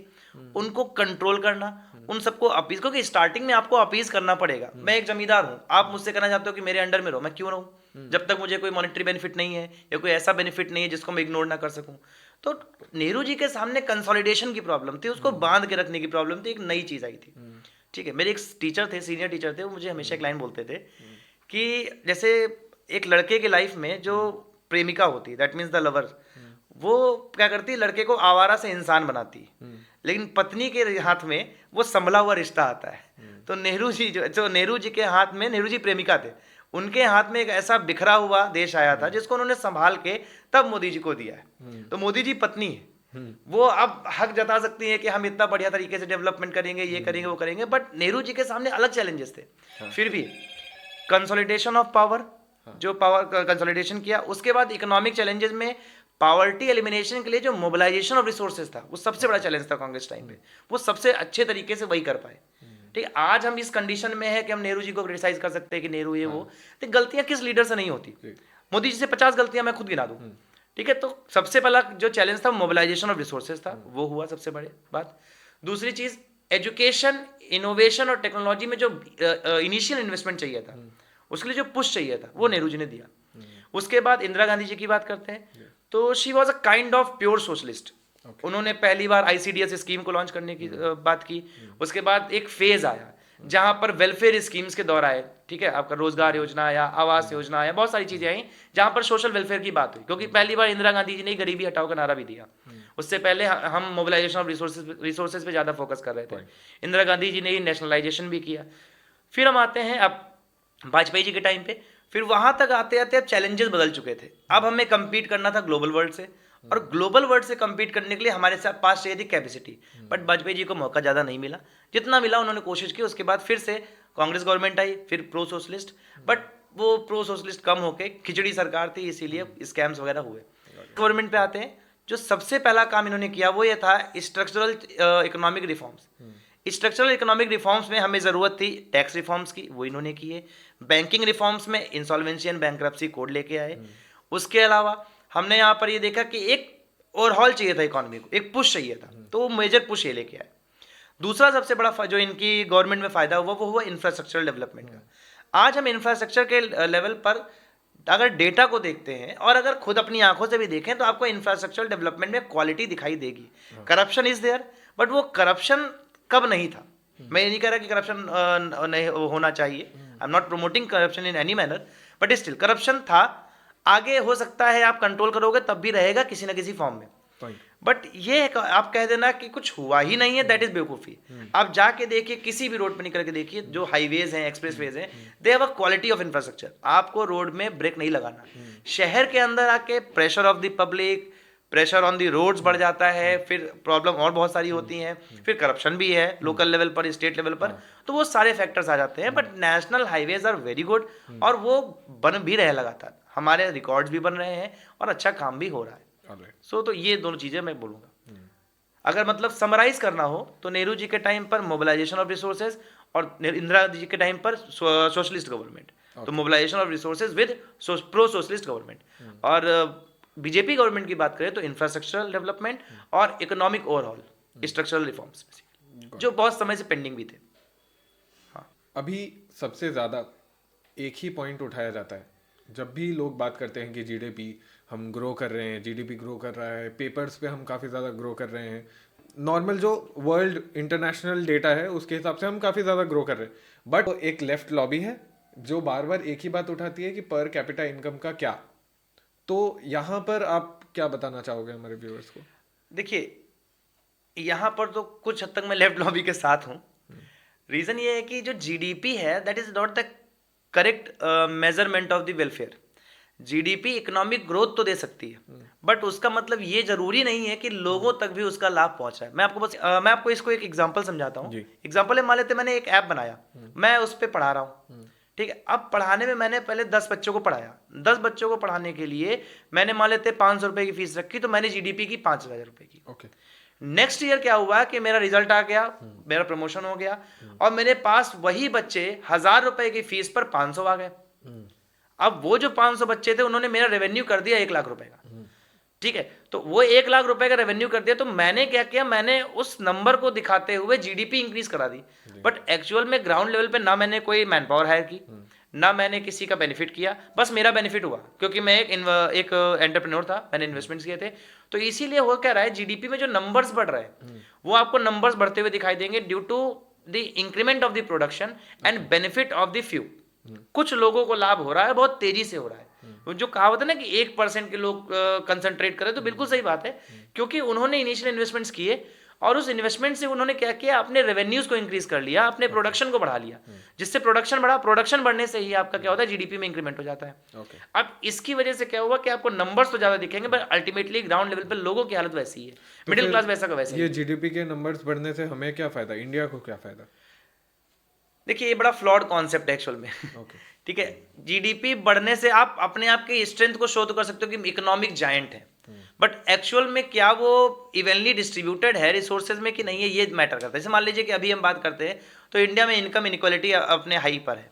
उनको कंट्रोल करना, उन सबको अपीज, क्योंकि स्टार्टिंग में आपको अपीज करना पड़ेगा। मैं एक जमींदार हूँ, आप मुझसे कहना चाहते हो कि मेरे अंडर में रहो, मैं क्यों रहूँ जब तक मुझे कोई मॉनेटरी बेनिफिट नहीं है या कोई ऐसा बेनिफिट नहीं है जिसको मैं इग्नोर ना कर सकूं। तो नेहरू जी के सामने कंसोलिडेशन की प्रॉब्लम थी, उसको बांध के रखने की प्रॉब्लम थी, एक नई चीज आई थी। ठीक है, मेरे एक टीचर थे, सीनियर टीचर थे, वो मुझे हमेशा एक लाइन बोलते थे कि जैसे एक लड़के की लाइफ में जो प्रेमिका होती है, दैट मीन्स द लवर, वो क्या करती है, लड़के को आवारा से इंसान बनाती है, लेकिन पत्नी के हाथ में वो संभला हुआ रिश्ता आता है। तो नेहरू जी जो नेहरू जी के हाथ में, नेहरू जी प्रेमिका थे, उनके हाथ में एक ऐसा बिखरा हुआ देश आया था जिसको उन्होंने संभाल के तब मोदी जी को दिया है। तो मोदी जी पत्नी है, वो अब हक जता सकती है कि हम इतना बढ़िया तरीके से डेवलपमेंट करेंगे, ये करेंगे, वो करेंगे, बट नेहरू जी के सामने अलग चैलेंजेस थे। फिर भी कंसोलिडेशन ऑफ पावर, जो पावर कंसोलिडेशन किया, उसके बाद इकोनॉमिक चैलेंजेस में पावर्टी एलिमिनेशन के लिए जो मोबिलाइजेशन ऑफ रिसोर्सेज था, वो सबसे बड़ा चैलेंज था कांग्रेस टाइम पे। वो सबसे अच्छे तरीके से वही कर पाए। ठीक है, आज हम इस कंडीशन में है कि हम नेहरू जी को क्रिटिसाइज कर सकते हैं कि नेहरू ये वो, तो गलतियां किस लीडर से नहीं होती। मोदी जी से 50 गलतियां मैं खुद गिना दूं। ठीक है, तो सबसे पहला जो चैलेंज था मोबिलाइजेशन ऑफ रिसोर्सेज था, वो हुआ सबसे बड़ी बात। दूसरी चीज, एजुकेशन, इनोवेशन और टेक्नोलॉजी में जो इनिशियल इन्वेस्टमेंट चाहिए था, उसके लिए जो पुश चाहिए था, वो नेहरू जी ने दिया। उसके बाद इंदिरा गांधी जी की बात करते हैं, तो she was a kind of pure socialist. उन्होंने पहली बार आईसीडीएस स्कीम को लॉन्च करने की बात की। उसके बाद एक फेज आया जहां पर वेलफेयर स्कीम्स के दौर आए। ठीक है, आपका रोजगार योजना आया, आवास योजना आया, बहुत सारी चीजें आई जहां पर सोशल वेलफेयर की बात हुई, क्योंकि पहली बार इंदिरा गांधी जी ने गरीबी हटाओ का नारा भी दिया। उससे पहले हम मोबिलाइजेशन ऑफ रिसोर्सेज पे ज्यादा फोकस कर रहे थे। इंदिरा गांधी जी ने ही नेशनलाइजेशन भी किया। फिर हम आते हैं अब वाजपेयी जी के टाइम पे। फिर वहां तक आते आते अब चैलेंजेस बदल चुके थे। अब हमें कंपीट करना था ग्लोबल वर्ल्ड से, और ग्लोबल वर्ल्ड से कंपीट करने के लिए हमारे साथ पास चाहिए थी कैपेसिटी। बट वाजपेयी जी को मौका ज़्यादा नहीं मिला, जितना मिला उन्होंने कोशिश की। उसके बाद फिर से कांग्रेस गवर्नमेंट आई, फिर प्रो सोशलिस्ट, बट वो प्रो सोशलिस्ट कम होके खिचड़ी सरकार थी, इसीलिए स्कैम्स वगैरह हुए। गवर्नमेंट पे आते हैं, जो सबसे पहला काम इन्होंने किया वो ये था structural economic reforms. Structural economic reforms में हमें ज़रूरत थी टैक्स रिफॉर्म्स की, वो इन्होंने किए। बैंकिंग रिफॉर्म्स में इंसॉल्वेंसी एंड बैंक्रप्सी कोड लेके आए। उसके अलावा हमने यहाँ पर ये देखा कि एक ओवरहॉल चाहिए था इकोनॉमी को, एक पुश चाहिए था, तो वो मेजर पुश ये लेके आए। दूसरा सबसे बड़ा जो इनकी गवर्नमेंट में फायदा हुआ वो हुआ इंफ्रास्ट्रक्चरल डेवलपमेंट का। आज हम इंफ्रास्ट्रक्चर के लेवल पर अगर डेटा को देखते हैं और अगर खुद अपनी आंखों से भी देखें तो आपको इंफ्रास्ट्रक्चरल डेवलपमेंट में क्वालिटी दिखाई देगी। करप्शन इज देयर, बट वो करप्शन कब नहीं था। मैं ये नहीं कह रहा कि करप्शन नहीं होना चाहिए, I am not promoting corruption in any manner, but still corruption था। आगे हो सकता है आप कंट्रोल करोगे तब भी रहेगा किसी ना किसी फॉर्म में, बट ये आप कह देना कि कुछ हुआ ही नहीं है, दैट इज बेवकूफ़ी। आप जाके देखिए, किसी भी रोड पे निकल के देखिए, जो हाईवेज हैं, एक्सप्रेसवेज हैं, they have a quality of infrastructure. आपको रोड में ब्रेक नहीं लगाना। शहर के अंदर आके pressure of the public, pressure on the roads बढ़ जाता है, फिर प्रॉब्लम और बहुत सारी होती हैं, फिर करप्शन भी है लोकल लेवल पर, स्टेट लेवल पर, तो वो सारे फैक्टर्स आ जाते हैं। But national highways are very good, और वो बन भी रहे लगातार, हमारे रिकॉर्ड्स भी बन रहे हैं और अच्छा काम भी हो रहा है। सो तो ये दोनों चीजें मैं बोलूंगा। अगर मतलब समराइज करना हो तो नेहरू जी के टाइम पर मोबिलाइजेशन ऑफ रिसोर्सेज, और इंदिरा जी के टाइम पर सोशलिस्ट गवर्नमेंट। तो mobilisation of resources with pro socialist government. और बीजेपी गवर्नमेंट की बात करें तो इंफ्रास्ट्रक्चरल डेवलपमेंट और इकोनॉमिक ओवरऑल स्ट्रक्चरल रिफॉर्म्स जो बहुत समय से पेंडिंग भी थे। हाँ, अभी सबसे ज़्यादा एक ही पॉइंट उठाया जाता है जब भी लोग बात करते हैं कि जीडीपी हम ग्रो कर रहे हैं, जीडीपी ग्रो कर रहा है, पेपर्स पे हम काफ़ी ज़्यादा ग्रो कर रहे हैं, नॉर्मल जो वर्ल्ड इंटरनेशनल डेटा है उसके हिसाब से हम काफ़ी ज़्यादा ग्रो कर रहे हैं। बट एक लेफ्ट लॉबी है जो बार बार एक ही बात उठाती है कि पर कैपिटा इनकम का क्या। तो यहाँ पर आप क्या बताना चाहोगे हमारे व्यूअर्स को? देखिए, यहाँ पर तो कुछ हद तक मैं लेफ्ट लॉबी के साथ हूँ। रीज़न ये है कि जो जीडीपी है that is not the correct measurement of the welfare. GDP economic growth तो दे सकती है, बट उसका मतलब ये जरूरी नहीं है कि लोगों तक भी उसका लाभ पहुंच रहा है। मैं आपको इसको एक एग्जांपल समझाता हूँ। एग्जांपल है, मान लेते मैंने एक ऐप बनाया, मैं उस पर पढ़ा रहा हूँ, ठीक है। अब पढ़ाने में मैंने पहले 10 बच्चों को पढ़ाया। 10 बच्चों को पढ़ाने के लिए मैंने मान लेते 500 रुपए की फीस रखी, तो मैंने जीडीपी की 5,000 रुपए की। ओके। नेक्स्ट ईयर क्या हुआ कि मेरा रिजल्ट आ गया, मेरा प्रमोशन हो गया, और मेरे पास वही बच्चे 1,000 रुपए की फीस पर 500 आ गए। अब वो जो 500 बच्चे थे उन्होंने मेरा रेवेन्यू कर दिया 1 लाख रुपए का, ठीक है। तो वो 1 लाख रुपए का रेवेन्यू कर दिया, तो मैंने क्या किया, मैंने उस नंबर को दिखाते हुए जीडीपी इंक्रीज करा दी। बट एक्चुअल में ग्राउंड लेवल पे ना मैंने कोई मैन पावर हायर की, ना मैंने किसी का बेनिफिट किया, बस मेरा बेनिफिट हुआ क्योंकि मैं एक एंटरप्रेन्योर था, मैंने इन्वेस्टमेंट्स किए थे। तो इसीलिए हो क्या रहा है, जीडीपी में जो नंबर्स बढ़ रहे हैं वो आपको नंबर्स बढ़ते हुए दिखाई देंगे due to the increment of the production and benefit of the few. कुछ लोगों को लाभ हो रहा है, बहुत तेजी से हो रहा है। जो कहावत है ना कि 1% के लोग कंसंट्रेट करें, तो बिल्कुल सही बात है, क्योंकि उन्होंने इनिशियल इन्वेस्टमेंट्स किए और उस इन्वेस्टमेंट से उन्होंने क्या किया, अपने रेवेन्यूज को इंक्रीज कर लिया, अपने प्रोडक्शन को बढ़ा लिया, जिससे प्रोडक्शन बढ़ा। प्रोडक्शन बढ़ने से ही आपका क्या होता है, जीडीपी में इंक्रीमेंट हो जाता है। अब इसकी वजह से क्या हुआ कि आपको नंबर्स तो ज्यादा दिखेंगे, पर अल्टीमेटली ग्राउंड लेवल पर लोगों की हालत वैसी है, मिडिल क्लास वैसा का वैसा ही ये है। जीडीपी के नंबर्स बढ़ने से हमें क्या फायदा, इंडिया को क्या फायदा? देखिए, ये बड़ा फ्लॉड कॉन्सेप्ट है एक्चुअल में। ठीक है, जीडीपी बढ़ने से आप अपने आप के स्ट्रेंथ को शो तो कर सकते हो कि इकोनॉमिक जायंट है, बट एक्चुअल में क्या वो इवनली डिस्ट्रीब्यूटेड है रिसोर्सेज में कि नहीं है, ये मैटर करता है। जैसे मान लीजिए कि अभी हम बात करते हैं तो इंडिया में इनकम इनइक्वालिटी अपने हाई पर है,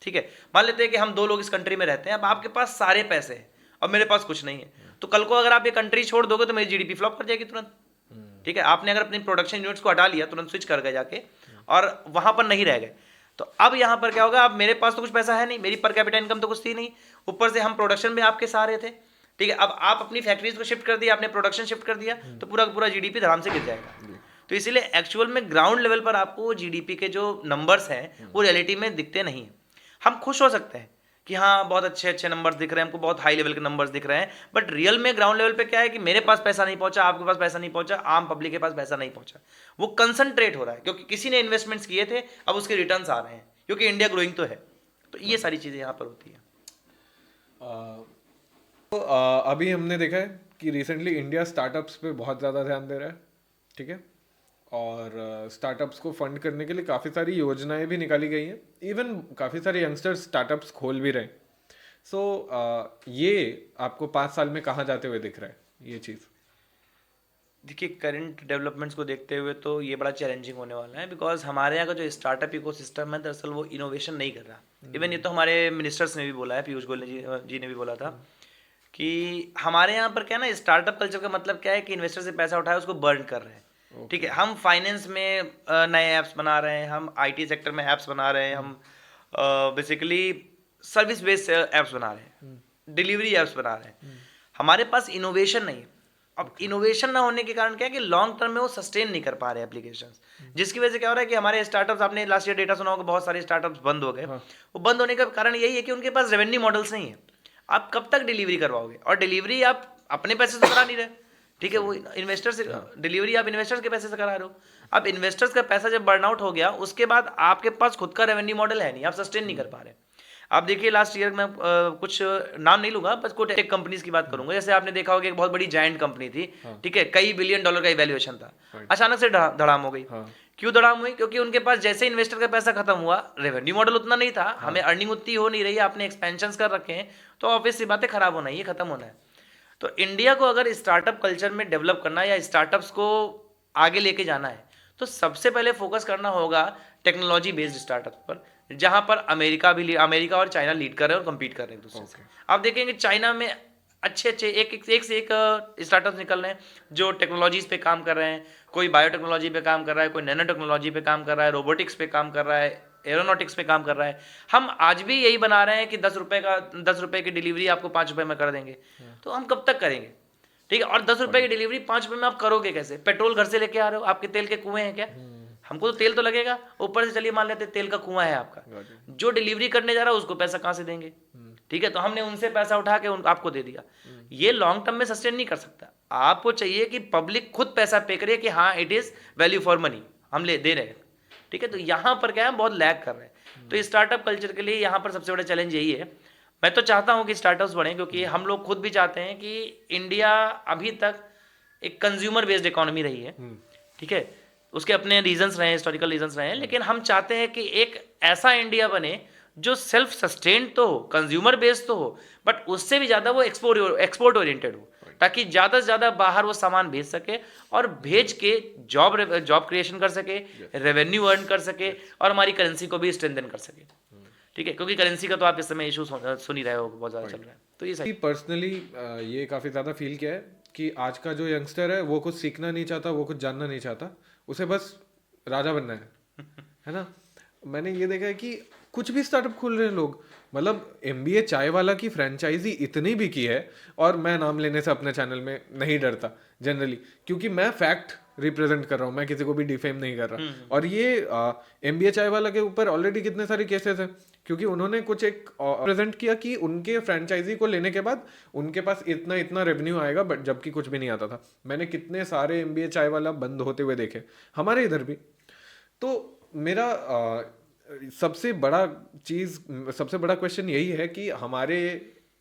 ठीक है। मान लेते हैं कि हम 2 लोग इस कंट्री में रहते हैं, अब आपके पास सारे पैसे हैं और मेरे पास कुछ नहीं है, तो कल को अगर आप ये कंट्री छोड़ दोगे तो मेरी जीडीपी फ्लॉप कर जाएगी तुरंत, ठीक है। आपने अगर अपनी प्रोडक्शन यूनिट्स को हटा लिया, तुरंत स्विच कर गए जाके और वहां पर नहीं रह गए, तो अब यहां पर क्या होगा, अब मेरे पास तो कुछ पैसा है नहीं, मेरी पर कैपिटा इनकम तो कुछ थी नहीं, ऊपर से हम प्रोडक्शन में आपके सहारे थे, ठीक है। अब आप अपनी फैक्ट्रीज को शिफ्ट कर दिया, आपने प्रोडक्शन शिफ्ट कर दिया, तो पूरा पूरा जीडीपी धड़ाम से गिर जाएगा। तो इसीलिए एक्चुअल में ग्राउंड लेवल पर आपको जीडीपी के जो नंबर्स हैं वो रियलिटी में दिखते नहीं है। हम खुश हो सकते हैं कि हाँ बहुत अच्छे अच्छे नंबर्स दिख रहे हैं हमको, बहुत हाई लेवल के नंबर्स दिख रहे हैं, बट रियल में ग्राउंड लेवल पे क्या है कि मेरे पास पैसा नहीं पहुंचा, आपके पास पैसा नहीं पहुंचा, आम पब्लिक के पास पैसा नहीं पहुंचा। वो कंसंट्रेट हो रहा है क्योंकि किसी ने इन्वेस्टमेंट्स किए थे, अब उसके रिटर्न्स आ रहे हैं क्योंकि इंडिया ग्रोइंग तो है। तो ये सारी चीज़ें यहाँ पर होती हैं। तो अभी हमने देखा है कि रिसेंटली इंडिया स्टार्टअप्स पे बहुत ज़्यादा ध्यान दे रहा है, ठीक है। और स्टार्टअप्स को फंड करने के लिए काफ़ी सारी योजनाएं भी निकाली गई हैं, इवन काफ़ी सारे यंगस्टर्स स्टार्टअप्स खोल भी रहे हैं। सो ये आपको 5 साल में कहाँ जाते हुए दिख रहा है ये चीज़? देखिए, करंट डेवलपमेंट्स को देखते हुए तो ये बड़ा चैलेंजिंग होने वाला है, बिकॉज हमारे यहाँ का जो स्टार्टअप इकोसिस्टम है दरअसल वो इनोवेशन नहीं कर रहा। इवन ये तो हमारे मिनिस्टर्स ने भी बोला है, पीयूष गोयल जी ने भी बोला था कि हमारे यहाँ पर क्या है ना, स्टार्टअप कल्चर का मतलब क्या है कि इन्वेस्टर से पैसा उठाया उसको बर्न कर रहे हैं, ठीक है। हम फाइनेंस में नए ऐप्स बना रहे हैं, हम आईटी सेक्टर में ऐप्स बना रहे हैं, हम बेसिकली सर्विस बेस्ड ऐप्स बना रहे हैं, डिलीवरी ऐप्स बना रहे हैं। हमारे पास इनोवेशन नहीं है। अब इनोवेशन ना होने के कारण क्या है कि लॉन्ग टर्म में वो सस्टेन नहीं कर पा रहे एप्लीकेशंस, जिसकी वजह से क्या हो रहा है कि हमारे स्टार्टअप्स, आपने लास्ट ईयर डेटा सुना होगा, बहुत सारे स्टार्टअप्स बंद हो गए। वो बंद होने का कारण यही है कि उनके पास रेवेन्यू मॉडल्स नहीं है। आप कब तक डिलीवरी करवाओगे, और डिलीवरी आप अपने पैसे से करा नहीं रहे, ठीक है। वो इन्वेस्टर से डिलीवरी आप इन्वेस्टर्स के पैसे से करा रहे हो। अब इन्वेस्टर्स का पैसा जब बर्न आउट हो गया, उसके बाद आपके पास खुद का रेवेन्यू मॉडल है नहीं, आप सस्टेन नहीं कर पा रहे। आप देखिए लास्ट ईयर में कुछ नाम नहीं लूंगा, बस कुछ टेक कंपनीज की बात करूंगा। जैसे आपने देखा होगा एक बहुत बड़ी जायंट कंपनी थी, ठीक है, कई बिलियन डॉलर का इवैल्यूएशन था, अचानक से धड़ाम हो गई। क्यों धड़ाम हुई? क्योंकि उनके पास जैसे इन्वेस्टर का पैसा खत्म हुआ, रेवेन्यू मॉडल उतना नहीं था, हमें अर्निंग उतनी हो नहीं रही, आपने एक्सपेंशन कर रखे हैं, तो ऑब्वियस सी बातें खराब होना है, ये खत्म होना है। तो इंडिया को अगर स्टार्टअप कल्चर में डेवलप करना है या स्टार्टअप्स को आगे लेके जाना है, तो सबसे पहले फोकस करना होगा टेक्नोलॉजी बेस्ड स्टार्टअप पर, जहां पर अमेरिका और चाइना लीड कर रहे हैं और कम्पीट कर रहे हैं एक दूसरे से। आप देखेंगे चाइना में अच्छे अच्छे एक से एक स्टार्टअप्स निकल रहे हैं जो टेक्नोलॉजीज पे काम कर रहे हैं। कोई बायोटेक्नोलॉजी पे काम कर रहा है, कोई नैनो टेक्नोलॉजी पे काम कर रहा है, रोबोटिक्स पे काम कर रहा है, एरोनॉटिक्स पे काम कर रहा है। हम आज भी यही बना रहे हैं कि 10 रुपए की डिलीवरी आपको 5 रुपए में कर देंगे, तो हम कब तक करेंगे, ठीक है। और 10 रुपए की डिलीवरी 5 रुपए में आप करोगे कैसे? पेट्रोल घर से लेके आ रहे हो, आपके तेल के कुएं हैं क्या? हमको तो तेल तो लगेगा, ऊपर से चलिए मान लेते तेल का कुआं है आपका, जो डिलीवरी करने जा रहा है उसको पैसा कहाँ से देंगे, ठीक है। तो हमने उनसे पैसा उठा के आपको दे दिया, ये लॉन्ग टर्म में सस्टेन नहीं कर सकता। आपको चाहिए कि पब्लिक खुद पैसा पे करे कि हाँ it is value for money, हम दे रहे हैं, ठीक है, तो यहाँ पर क्या है, बहुत लैग कर रहे हैं। तो स्टार्टअप कल्चर के लिए यहाँ पर सबसे बड़ा चैलेंज यही है। मैं तो चाहता हूँ कि स्टार्टअप्स बढ़ें, क्योंकि हम लोग खुद भी चाहते हैं कि इंडिया अभी तक एक कंज्यूमर बेस्ड इकोनॉमी रही है, ठीक है, उसके अपने रीजंस रहे हैं, हिस्टोरिकल रीजंस रहे हैं, लेकिन हम चाहते हैं कि एक ऐसा इंडिया बने जो सेल्फ सस्टेन्ड तो हो, कंज्यूमर बेस्ड तो हो, बट उससे भी ज़्यादा वो एक्सपोर्ट ओरिएंटेड हो, ताकि ज़्यादा से ज़्यादा बाहर वो सामान भेज सके और भेज के जॉब क्रिएशन कर सके, रेवेन्यू अर्न कर सके और हमारी करेंसी को भी स्ट्रेंथन कर सके, ठीक है, क्योंकि करेंसी का तो आप इस समय इशू सुन ही रहे हो, बहुत ज़्यादा चल रहा है। तो ये सही पर्सनली ये काफ़ी ज़्यादा फील किया है कि आज का जो यंगस्टर है वो कुछ सीखना नहीं चाहता, वो कुछ जानना नहीं चाहता, उसे बस राजा बनना है ना। मैंने ये देखा है कि कुछ भी स्टार्टअप खोल रहे हैं लोग, मतलब MBA चाय वाला की फ्रेंचाइजी इतनी भी की है, और मैं नाम लेने से अपने चैनल में नहीं डरता जनरली, क्योंकि मैं फैक्ट रिप्रेजेंट कर रहा हूँ, मैं किसी को भी डिफेम नहीं कर रहा। और ये MBA चाय वाला के ऊपर ऑलरेडी कितने सारे केसेस हैं, क्योंकि उन्होंने कुछ एक प्रेजेंट किया कि उनके फ्रेंचाइजी को लेने के बाद उनके पास इतना इतना रेवेन्यू आएगा, बट जबकि कुछ भी नहीं आता था। मैंने कितने सारे MBA चाय वाला बंद होते हुए देखे हमारे इधर भी। तो मेरा सबसे बड़ा क्वेश्चन यही है कि हमारे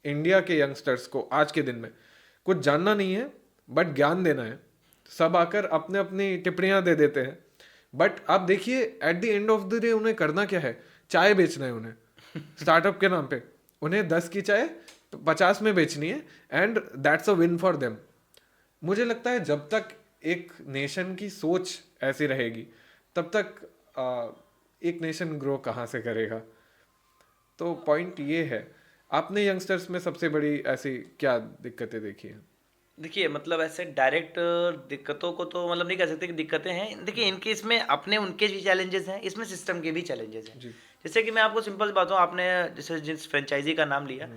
इंडिया के यंगस्टर्स को आज के दिन में कुछ जानना नहीं है, बट ज्ञान देना है। सब आकर अपने अपनी टिप्पणियां दे देते हैं, बट आप देखिए at the end of the day उन्हें करना क्या है, चाय बेचना है उन्हें स्टार्टअप के नाम पे। उन्हें 10 की चाय 50 में बेचनी है, and that's a win for them. मुझे लगता है जब तक एक नेशन की सोच ऐसी रहेगी, तब तक एक नेशन ग्रो कहाँ से करेगा। तो पॉइंट ये है, आपने यंगस्टर्स में सबसे बड़ी ऐसी क्या दिक्कतें देखी हैं? देखिए, मतलब ऐसे डायरेक्ट दिक्कतों को तो मतलब नहीं कह सकते कि दिक्कतें हैं। देखिए, इनके इसमें अपने उनके भी चैलेंजेस हैं, इसमें सिस्टम के भी चैलेंजेस हैं। जैसे कि मैं आपको सिंपल बात हूँ, आपने जैसे जिस फ्रेंचाइजी का नाम लिया,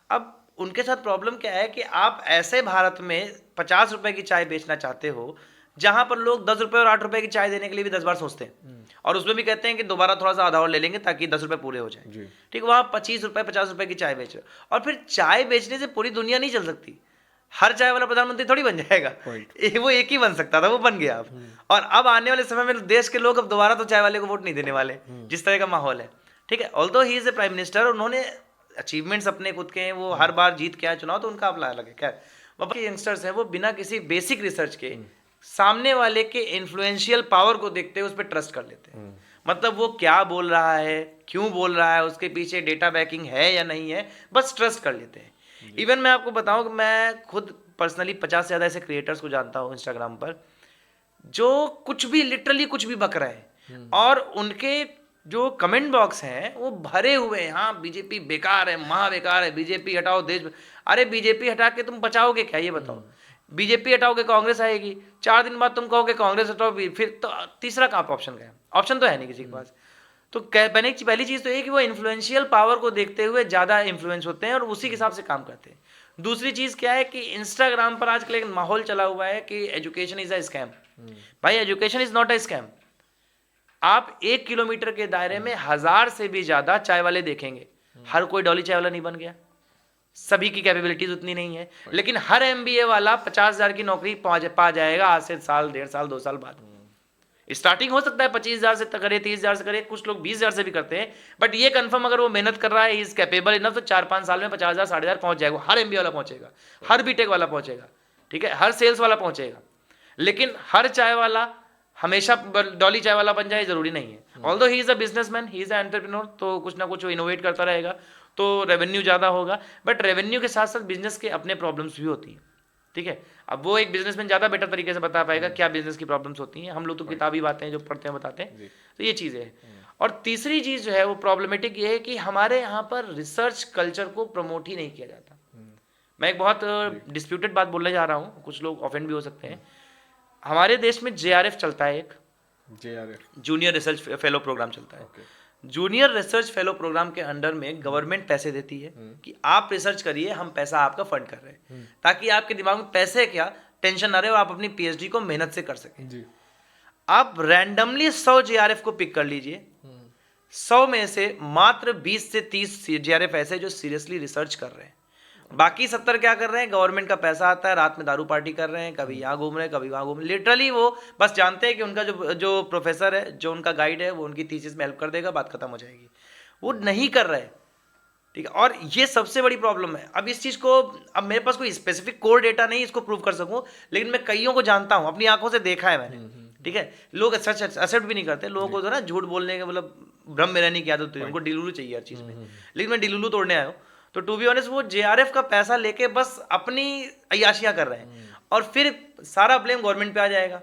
अब उनके साथ प्रॉब्लम क्या है कि आप ऐसे भारत में 50 रुपए की चाय बेचना चाहते हो, जहां पर लोग 10 रुपए और 8 रुपए की चाय देने के लिए भी 10 बार सोचते हैं, और उसमें भी कहते हैं कि दोबारा थोड़ा सा आधा और ले लेंगे ताकि 10 रुपए पूरे हो जाए। ठीक, वहां 25 रुपए 50 रुपए की चाय बेच रहे हो, और फिर चाय बेचने से पूरी दुनिया नहीं चल सकती। हर चाय वाला प्रधानमंत्री थोड़ी बन जाएगा, वो एक ही बन सकता था, वो बन गया अब। और अब आने वाले समय में देश के लोग अब दोबारा तो चाय वाले को वोट नहीं देने वाले, जिस तरह का माहौल है। ठीक है, although he is a prime minister, उन्होंने अचीवमेंट्स अपने खुद के हैं, वो हर बार जीत के आए चुनाव, तो उनका अपना अलग है। खैर, बाकी यंगस्टर्स हैं वो बिना किसी बेसिक रिसर्च के सामने वाले के इन्फ्लुएंशियल पावर को देखते हुए उस पर ट्रस्ट कर लेते हैं। मतलब वो क्या बोल रहा है, क्यों बोल रहा है, उसके पीछे डेटा बैकिंग है या नहीं है, बस ट्रस्ट कर लेते हैं। इवन मैं आपको बताऊं कि मैं खुद पर्सनली 50 से ज़्यादा ऐसे क्रिएटर्स को जानता हूं इंस्टाग्राम पर, जो कुछ भी लिटरली कुछ भी बक रहे हैं, और उनके जो कमेंट बॉक्स हैं वो भरे हुए हैं, हाँ बीजेपी बेकार है, महा बेकार है, बीजेपी हटाओ देश। अरे बीजेपी हटा के तुम बचाओगे क्या, ये बताओ। बीजेपी हटाओगे कांग्रेस आएगी, 4 दिन बाद तुम कहोगे कांग्रेस हटाओ, फिर तो तीसरा कहाँ ऑप्शन का है? ऑप्शन तो है नहीं किसी के पास। तो पहली चीज़ तो ये कि वो इन्फ्लुएंशियल पावर को देखते हुए ज़्यादा इन्फ्लुएंस होते हैं और उसी के हिसाब से काम करते हैं। दूसरी चीज़ क्या है कि इंस्टाग्राम पर आजकल एक माहौल चला हुआ है कि एजुकेशन इज अ स्कैम। भाई, education is not a scam. आप 1 किलोमीटर के दायरे में 1000 से भी ज़्यादा चाय वाले देखेंगे। हर कोई डॉली चाय वाला नहीं बन गया, सभी की कैपेबिलिटीज उतनी नहीं है, लेकिन हर MBA वाला 50,000 की नौकरी पा जाएगा आज से साल, 1.5 साल, 2 साल बाद। स्टार्टिंग हो सकता है 25,000 से करे, 30,000 से करे, कुछ लोग 20,000 से भी करते हैं, बट ये कंफर्म अगर वो मेहनत कर रहा है, इज कैपेबल इनफ, तो 4-5 साल में 50,000 60,000 पहुंच जाएगा। हर MBA वाला पहुंचेगा, हर बीटेक वाला पहुंचेगा, ठीक है, हर सेल्स वाला पहुंचेगा। लेकिन हर चाय वाला हमेशा डॉली चाय वाला बन जाए जरूरी नहीं है। Although he is a businessman, he is a entrepreneur, तो कुछ ना कुछ वो इनोवेट करता रहेगा तो रेवेन्यू ज़्यादा होगा। बट रेवेन्यू के साथ साथ बिजनेस के अपने प्रॉब्लम्स भी होती हैं, ठीक है। अब वो एक बिजनेसमैन ज़्यादा बेटर तरीके से बता पाएगा क्या बिजनेस की प्रॉब्लम्स होती हैं, हम लोग तो किताबी बातें हैं जो पढ़ते हैं बताते हैं, तो ये चीज़ें हैं। और तीसरी चीज़ जो है वो प्रॉब्लमेटिक ये है कि हमारे यहाँ पर रिसर्च कल्चर को प्रमोट ही नहीं किया जाता। मैं एक बहुत डिस्प्यूटेड बात बोलने जा रहा हूँ, कुछ लोग ऑफेंड भी हो सकते हैं। हमारे देश में JRF चलता है, एक जूनियर रिसर्च फेलो प्रोग्राम चलता है। जूनियर रिसर्च फेलो प्रोग्राम के अंडर में गवर्नमेंट पैसे देती है कि आप रिसर्च करिए, हम पैसा आपका फंड कर रहे हैं, ताकि आपके दिमाग में पैसे क्या टेंशन ना रहे और आप अपनी PhD को मेहनत से कर सकें। आप रैंडमली 100 JRF को पिक कर लीजिए, 100 में से मात्र 20 से 30 JRF ऐसे जो सीरियसली रिसर्च कर रहे हैं, बाकी 70 क्या कर रहे हैं, गवर्नमेंट का पैसा आता है, रात में दारू पार्टी कर रहे हैं, कभी यहाँ घूम रहे हैं, कभी वहाँ घूम रहे हैं। लिटरली वो बस जानते हैं कि उनका जो प्रोफेसर है, जो उनका गाइड है, वो उनकी थीसिस में हेल्प कर देगा, बात खत्म हो जाएगी। वो नहीं कर रहे, ठीक है। और ये सबसे बड़ी प्रॉब्लम है। अब इस चीज़ को, अब मेरे पास कोई स्पेसिफिक कोर डेटा नहीं इसको प्रूव कर सकूं, लेकिन मैं कईयों को जानता हूं, अपनी आंखों से देखा है मैंने, ठीक है। लोग सच एक्सेप्ट भी नहीं करते, लोगों को तो ना झूठ बोलने के मतलब भ्रम में रहने की आदत होती है, उनको डिलुलू चाहिए हर चीज़ में। लेकिन मैं डिलुलू तोड़ने आया हूँ। तो टू बी ऑनेस्ट वो जेआरएफ का पैसा लेके बस अपनी अय्याशियाँ कर रहे हैं, और फिर सारा ब्लेम गवर्नमेंट पे आ जाएगा,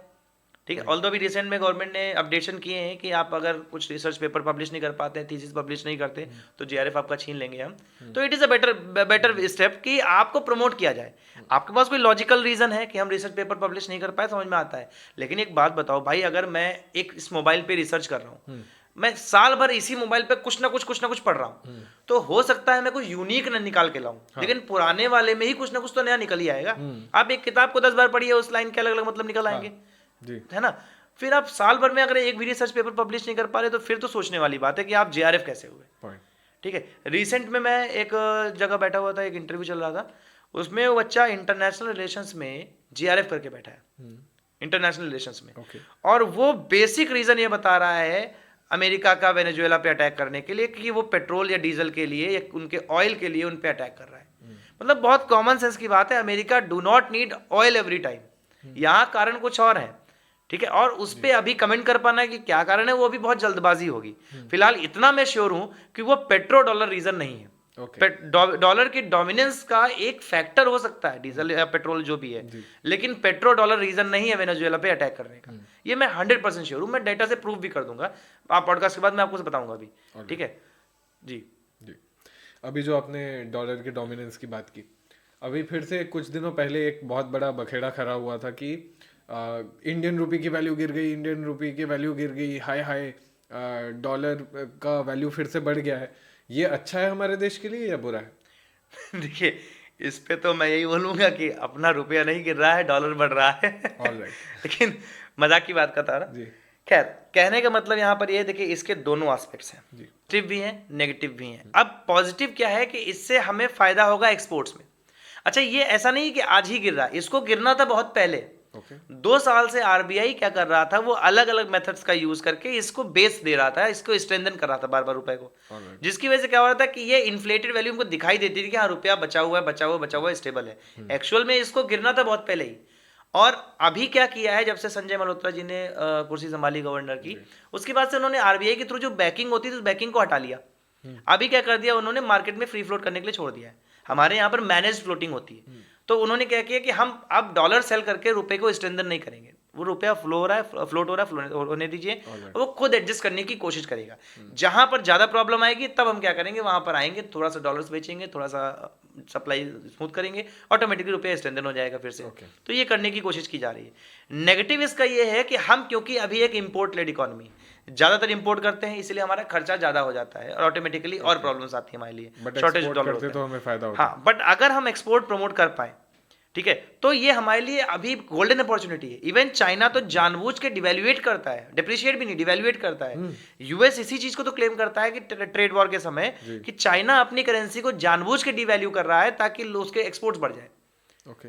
ठीक है। ऑल्दो भी रिसेंट में गवर्नमेंट ने अपडेशन किए हैं कि आप अगर कुछ रिसर्च पेपर पब्लिश नहीं कर पाते हैं, थीसिस पब्लिश नहीं करते, तो जेआरएफ आपका छीन लेंगे हम। तो it is a better step कि आपको प्रमोट किया जाए। आपके पास कोई लॉजिकल रीजन है कि हम रिसर्च पेपर पब्लिश नहीं कर पाए, समझ में आता है। लेकिन एक बात बताओ भाई, अगर मैं इस मोबाइल पे रिसर्च कर रहा हूँ, मैं साल भर इसी मोबाइल पे कुछ ना कुछ पढ़ रहा हूँ, तो हो सकता है मैं कुछ यूनिक न निकाल के लाऊं, लेकिन पुराने वाले में ही कुछ ना कुछ तो नया निकल ही आएगा। आप एक किताब को 10 बार पढ़िए, उस लाइन के अलग अलग मतलब निकल आएंगे, है ना। फिर आप साल भर में अगर एक भी रिसर्च पेपर पब्लिश नहीं कर पा रहे, तो फिर तो सोचने वाली बात है कि आप जेआरएफ कैसे हुए, ठीक है। रिसेंट में मैं एक जगह बैठा हुआ था, एक इंटरव्यू चल रहा था, उसमें वो बच्चा इंटरनेशनल रिलेशंस में जेआरएफ करके बैठा है, इंटरनेशनल रिलेशंस में। और वो बेसिक रीजन ये बता रहा है अमेरिका का वेनेजुएला पे अटैक करने के लिए कि वो पेट्रोल या डीजल के लिए या उनके ऑयल के लिए उन पे अटैक कर रहा है। मतलब बहुत कॉमन सेंस की बात है, America do not need oil every time, यहाँ कारण कुछ और है, ठीक है। और उस पे अभी कमेंट कर पाना कि क्या कारण है, वो अभी बहुत जल्दबाजी होगी। फिलहाल इतना मैं श्योर हूं कि वो पेट्रो डॉलर रीजन नहीं है। डॉलर की डोमिनेंस का एक फैक्टर हो सकता है डीजल या पेट्रोल जो भी है, लेकिन पेट्रो डॉलर रीजन नहीं है वेनेजुएला पे अटैक करने का। ये मैं 100% श्योर हूं, मैं डेटा से प्रूव भी कर दूंगा, आप पॉडकास्ट के बाद मैं आपको बताऊंगा अभी, ठीक है जी। अभी जो आपने डॉलर के डोमिनेंस की बात की, अभी फिर से कुछ दिनों पहले एक बहुत बड़ा बखेड़ा खड़ा हुआ था कि इंडियन रुपी की वैल्यू गिर गई, इंडियन रुपी की वैल्यू गिर गई, हाय डॉलर का वैल्यू फिर से बढ़ गया है। ये अच्छा है हमारे देश के लिए या बुरा है? देखिए, इस पे तो मैं यही बोलूंगा कि अपना रुपया नहीं गिर रहा है, डॉलर बढ़ रहा है। लेकिन मजाक की बात करता ना जी। खैर, कहने का मतलब यहाँ पर ये देखिए, इसके दोनों एस्पेक्ट्स हैं, पॉजिटिव भी हैं, नेगेटिव भी हैं। अब पॉजिटिव क्या है कि इससे हमें फायदा होगा एक्सपोर्ट्स में। अच्छा, ये ऐसा नहीं कि आज ही गिर रहा है, इसको गिरना था बहुत पहले। 2 साल से आरबीआई क्या कर रहा था, वो अलग अलग मेथड्स का यूज करके इसको बेस दे रहा था, इसको स्ट्रेंथन कर रहा था बार बार रुपए को, जिसकी वजह से क्या हो रहा था कि ये इन्फ्लेटेड वैल्यू हमको दिखाई देती थी कि हाँ रुपया बचा हुआ है, स्टेबल है। एक्चुअल में इसको गिरना था बहुत पहले ही। और अभी क्या किया है, जब से संजय मल्होत्रा जी ने कुर्सी संभाली गवर्नर की, उसके बाद से उन्होंने आरबीआई के थ्रू जो बैकिंग होती थी, उस बैकिंग को हटा लिया। अभी क्या कर दिया उन्होंने, मार्केट में फ्री फ्लोट करने के लिए छोड़ दिया है। हमारे यहाँ पर मैनेज फ्लोटिंग होती है, तो उन्होंने क्या किया कि हम अब डॉलर सेल करके रुपए को स्ट्रेंथन नहीं करेंगे, वो रुपया फ्लोट हो रहा है, होने दीजिए, वो खुद एडजस्ट करने की कोशिश करेगा। जहां पर ज्यादा प्रॉब्लम आएगी तब हम क्या करेंगे, वहां पर आएंगे, थोड़ा सा डॉलर्स बेचेंगे, थोड़ा सा सप्लाई स्मूथ करेंगे, ऑटोमेटिकली रुपया स्ट्रेंथन हो जाएगा फिर से। तो ये करने की कोशिश की जा रही है। नेगेटिव इसका ये है कि हम, क्योंकि अभी एक इम्पोर्ट लेड इकोनॉमी, ज्यादातर इंपोर्ट करते हैं, इसलिए हमारा खर्चा ज्यादा हो जाता है और ऑटोमेटिकली और प्रॉब्लम्स आती है हमारे लिए, शॉर्टेज डॉलर, तो हमें फायदा होता है। हाँ, बट अगर हम एक्सपोर्ट प्रमोट कर पाए, ठीक है, तो ये हमारे लिए अभी गोल्डन अपॉर्चुनिटी है। इवन चाइना तो जानबूझ के डिवैल्यूएट करता है, डिप्रिशिएट भी नहीं, डिवैल्यूएट करता है। यूएस इसी चीज को तो क्लेम करता है कि ट्रेड वॉर के समय कि चाइना अपनी करेंसी को जानबूझ के डिवैल्यू कर रहा है ताकि उसके एक्सपोर्ट्स बढ़ जाए,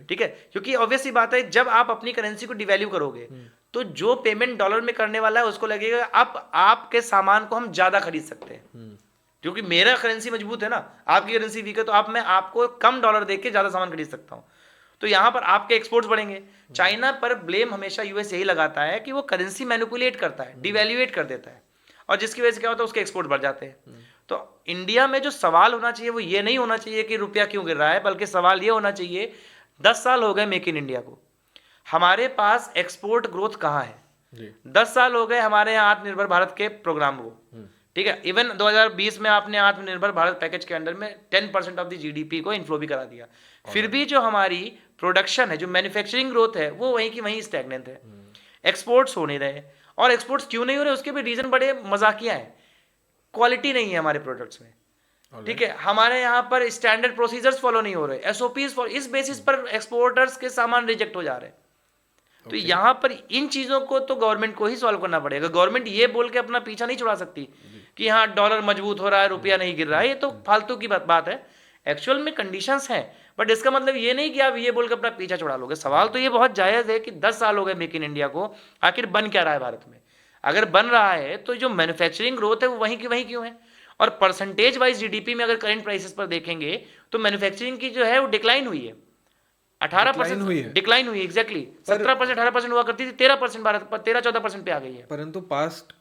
ठीक है। क्योंकि ऑब्वियसली बात है, जब आप अपनी करेंसी को डिवैल्यू करोगे तो जो पेमेंट डॉलर में करने वाला है उसको लगेगा अब आपके सामान को हम ज्यादा खरीद सकते हैं, क्योंकि मेरा करेंसी मजबूत है ना, आपकी करेंसी वीक है, तो आप, मैं आपको कम डॉलर देके के ज्यादा सामान खरीद सकता हूं, तो यहां पर आपके एक्सपोर्ट्स बढ़ेंगे। चाइना पर ब्लेम हमेशा यूएस यही लगाता है कि वो करेंसी मैनिपुलेट करता है, डिवैल्यूएट कर देता है, और जिसकी वजह से क्या होता है, उसके एक्सपोर्ट बढ़ जाते हैं। तो इंडिया में जो सवाल होना चाहिए वो ये नहीं होना चाहिए कि रुपया क्यों गिर रहा है, बल्कि सवाल ये होना चाहिए, 10 साल हो गए मेक इन इंडिया को, हमारे पास एक्सपोर्ट ग्रोथ कहाँ है? 10 साल हो गए हमारे यहाँ आत्मनिर्भर भारत के प्रोग्राम को, ठीक है। इवन 2020 में आपने आत्मनिर्भर भारत पैकेज के अंडर में 10% ऑफ द जीडीपी को इन्फ्लो भी करा दिया, फिर भी जो हमारी प्रोडक्शन है, जो मैन्युफैक्चरिंग ग्रोथ है, वो वहीं की वहीं स्टैग्नेंट है। एक्सपोर्ट्स हो नहीं रहे, और एक्सपोर्ट्स क्यों नहीं हो रहे उसके भी रीजन बड़े मजाकिया है। क्वालिटी नहीं है हमारे प्रोडक्ट्स में, ठीक है। हमारे यहाँ पर स्टैंडर्ड प्रोसीजर्स फॉलो नहीं हो रहे, एसओपीज फॉलो, इस बेसिस पर एक्सपोर्टर्स के सामान रिजेक्ट हो जा रहे हैं। तो यहाँ पर इन चीजों को तो गवर्नमेंट को ही सॉल्व करना पड़ेगा। गवर्नमेंट ये बोल के अपना पीछा नहीं छुड़ा सकती कि हाँ डॉलर मजबूत हो रहा है, रुपया नहीं गिर रहा है, ये तो फालतू की बात है। एक्चुअल में कंडीशंस हैं, बट इसका मतलब ये नहीं कि आप ये बोल के अपना पीछा छुड़ा लोगे। सवाल तो ये बहुत जायज़ है कि 10 साल हो गए मेक इन इंडिया को, आखिर बन क्या रहा है भारत में? अगर बन रहा है तो जो मैन्युफैक्चरिंग ग्रोथ है वो वहीं की वहीं क्यों है? और परसेंटेज वाइज जीडीपी में अगर करंट प्राइसेस पर देखेंगे तो मैन्युफैक्चरिंग की जो है वो डिक्लाइन हुई है, 18% हुई है। डिक्लाइन हुई, एग्जैक्टली 17% 18% हुआ करती थी, 13% भारत पर 13-14% पे आ गई है। परंतु पास्ट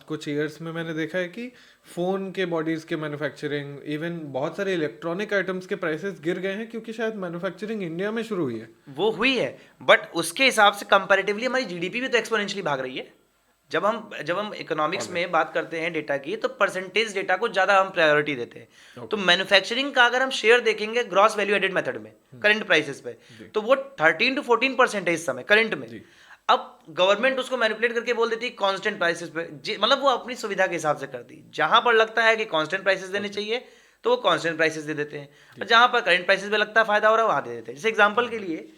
कुछ ईयर्स में मैंने देखा है कि फोन के बॉडीज के मैन्युफैक्चरिंग, इवन बहुत सारे इलेक्ट्रॉनिक आइटम्स के प्राइसेस गिर गए हैं क्योंकि शायद मैन्युफैक्चरिंग इंडिया में शुरू हुई है। वो हुई है, बट उसके हिसाब से कंपैरेटिवली हमारी जीडीपी भी तो एक्सपोनेंशियली भाग रही है। जब हम इकोनॉमिक्स में बात करते हैं डेटा की, तो परसेंटेज डेटा को ज्यादा हम प्रायोरिटी देते हैं। तो मैन्युफैक्चरिंग का अगर हम शेयर देखेंगे ग्रॉस वैल्यू एडेड मेथड में करंट प्राइसेस पे, तो वो 13 to 14% है इस समय करंट में। अब गवर्नमेंट उसको मैनिपुलेट करके बोल देती है कांस्टेंट प्राइसेस पे, मतलब वो अपनी सुविधा के हिसाब से करती। जहां पर लगता है कि कांस्टेंट प्राइसेस देने चाहिए तो वो कांस्टेंट प्राइसेस दे देते हैं, और जहां पर करंट प्राइसेस पे लगता है फायदा हो रहा है वहां दे देते हैं। जैसे एग्जांपल के लिए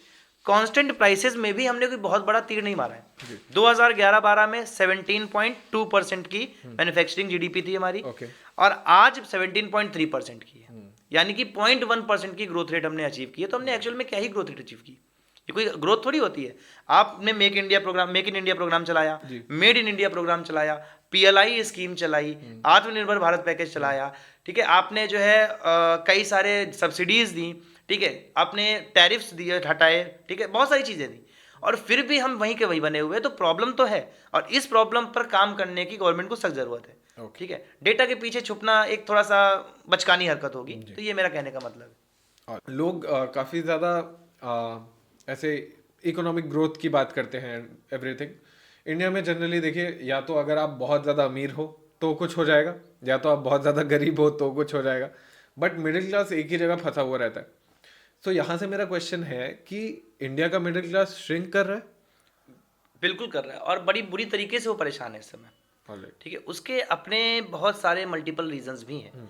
कांस्टेंट प्राइसेस में भी हमने कोई बहुत बड़ा तीर नहीं मारा है। 2011-12 में 17.2% की मैन्युफैक्चरिंग जीडीपी थी हमारी, और आज 17.3% की है, यानी कि 0.1% की ग्रोथ रेट हमने अचीव की है। तो हमने एक्चुअल में क्या ही ग्रोथ रेट अचीव की? ये कोई ग्रोथ थोड़ी होती है। आपने मेक इन इंडिया प्रोग्राम चलाया, मेड इन इंडिया प्रोग्राम चलाया, पीएलआई स्कीम चलाई, आत्मनिर्भर भारत पैकेज चलाया, ठीक है, आपने जो है कई सारे सब्सिडीज दी, ठीक है, आपने टैरिफ्स दिए हटाए, ठीक है, बहुत सारी चीजें दी, और फिर भी हम वहीं के वहीं बने हुए। तो प्रॉब्लम तो है, और इस प्रॉब्लम पर काम करने की गवर्नमेंट को सख्त जरूरत है। ठीक है, डेटा के पीछे छुपना एक थोड़ा सा बचकानी हरकत होगी। तो ये मेरा कहने का मतलब है। और लोग काफी ज्यादा ऐसे इकोनॉमिक ग्रोथ की बात करते हैं, एवरीथिंग इंडिया में जनरली देखिए, या तो अगर आप बहुत ज़्यादा अमीर हो तो कुछ हो जाएगा, या तो आप बहुत ज़्यादा गरीब हो तो कुछ हो जाएगा, बट मिडिल क्लास एक ही जगह फंसा हुआ रहता है। तो यहाँ से मेरा क्वेश्चन है कि इंडिया का मिडिल क्लास श्रिंक कर रहा है? बिल्कुल कर रहा है, और बड़ी बुरी तरीके से वो परेशान है इस समय। ठीक है, उसके अपने बहुत सारे मल्टीपल रीजंस भी हैं।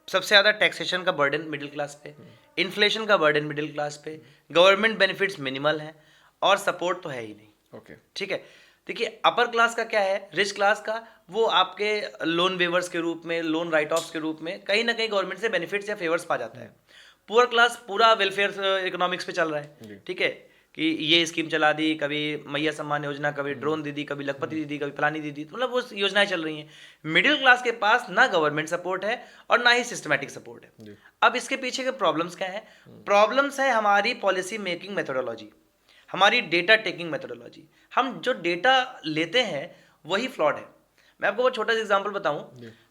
सबसे ज़्यादा टैक्सेशन का बर्डन मिडिल क्लास पे, इन्फ्लेशन का बर्डन मिडिल क्लास पे, गवर्नमेंट बेनिफिट्स मिनिमल हैं, और सपोर्ट तो है ही नहीं। ठीक है, देखिए अपर क्लास का क्या है, रिच क्लास का, वो आपके लोन वेवर्स के रूप में, लोन राइट ऑफ्स के रूप में कहीं ना कहीं गवर्नमेंट से बेनिफिट्स या फेवर्स पा जाता है। पुअर क्लास पूरा वेलफेयर इकोनॉमिक्स पे चल रहा है। ठीक है, कि ये स्कीम चला दी, कभी मैया सम्मान योजना, कभी ड्रोन दीदी, कभी लखपति दीदी, कभी फलानी दीदी, मतलब वो योजनाएं चल रही हैं। मिडिल क्लास के पास ना गवर्नमेंट सपोर्ट है और ना ही सिस्टमैटिक सपोर्ट है। अब इसके पीछे के प्रॉब्लम्स क्या है? प्रॉब्लम्स है हमारी पॉलिसी मेकिंग मेथोडोलॉजी, हमारी डेटा टेकिंग मेथोडोलॉजी। हम जो डेटा लेते हैं वही फ्लॉड है। मैं आपको बहुत छोटा सा एग्जांपल बताऊं,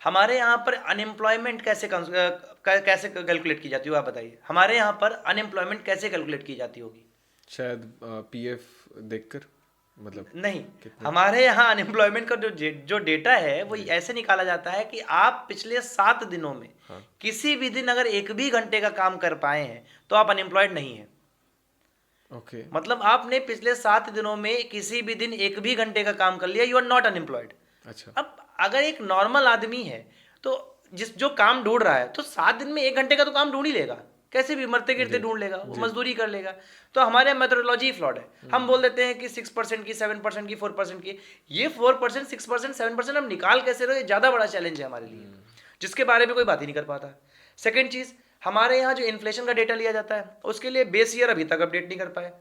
हमारे यहाँ पर अनएम्प्लॉयमेंट कैसे कैलकुलेट की जाती है, आप बताइए। हमारे यहाँ पर अनएम्प्लॉयमेंट कैसे कैलकुलेट की जाती होगी? शायद पीएफ देखकर, मतलब नहीं, हमारे यहाँ अनएम्प्लॉयमेंट का जो डेटा है वो ऐसे निकाला जाता है कि आप पिछले 7 दिनों में किसी भी दिन अगर 1 भी घंटे का काम कर पाए हैं तो आप अनएम्प्लॉयड नहीं है। मतलब आपने पिछले 7 दिनों में किसी भी दिन 1 भी घंटे का काम कर लिया, यू आर नॉट अनएम्प्लॉयड। अच्छा, अब अगर एक नॉर्मल आदमी है तो जो काम ढूंढ रहा है तो 7 दिन में 1 घंटे का तो काम ढूंढ ही लेगा, कैसे भी मरते गिरते ढूंढ लेगा, वो मजदूरी कर लेगा। तो हमारे मेथोडोलॉजी फ्लॉड है। हम बोल देते हैं कि 6% की, 7% की, 4% की। ये 4%, 6%, 7% हम निकाल कैसे रहे, ज़्यादा बड़ा चैलेंज है हमारे लिए, जिसके बारे में कोई बात ही नहीं कर पाता। सेकेंड चीज़, हमारे यहाँ जो इन्फ्लेशन का डेटा लिया जाता है उसके लिए बेस ईयर अभी तक अपडेट नहीं कर पाए।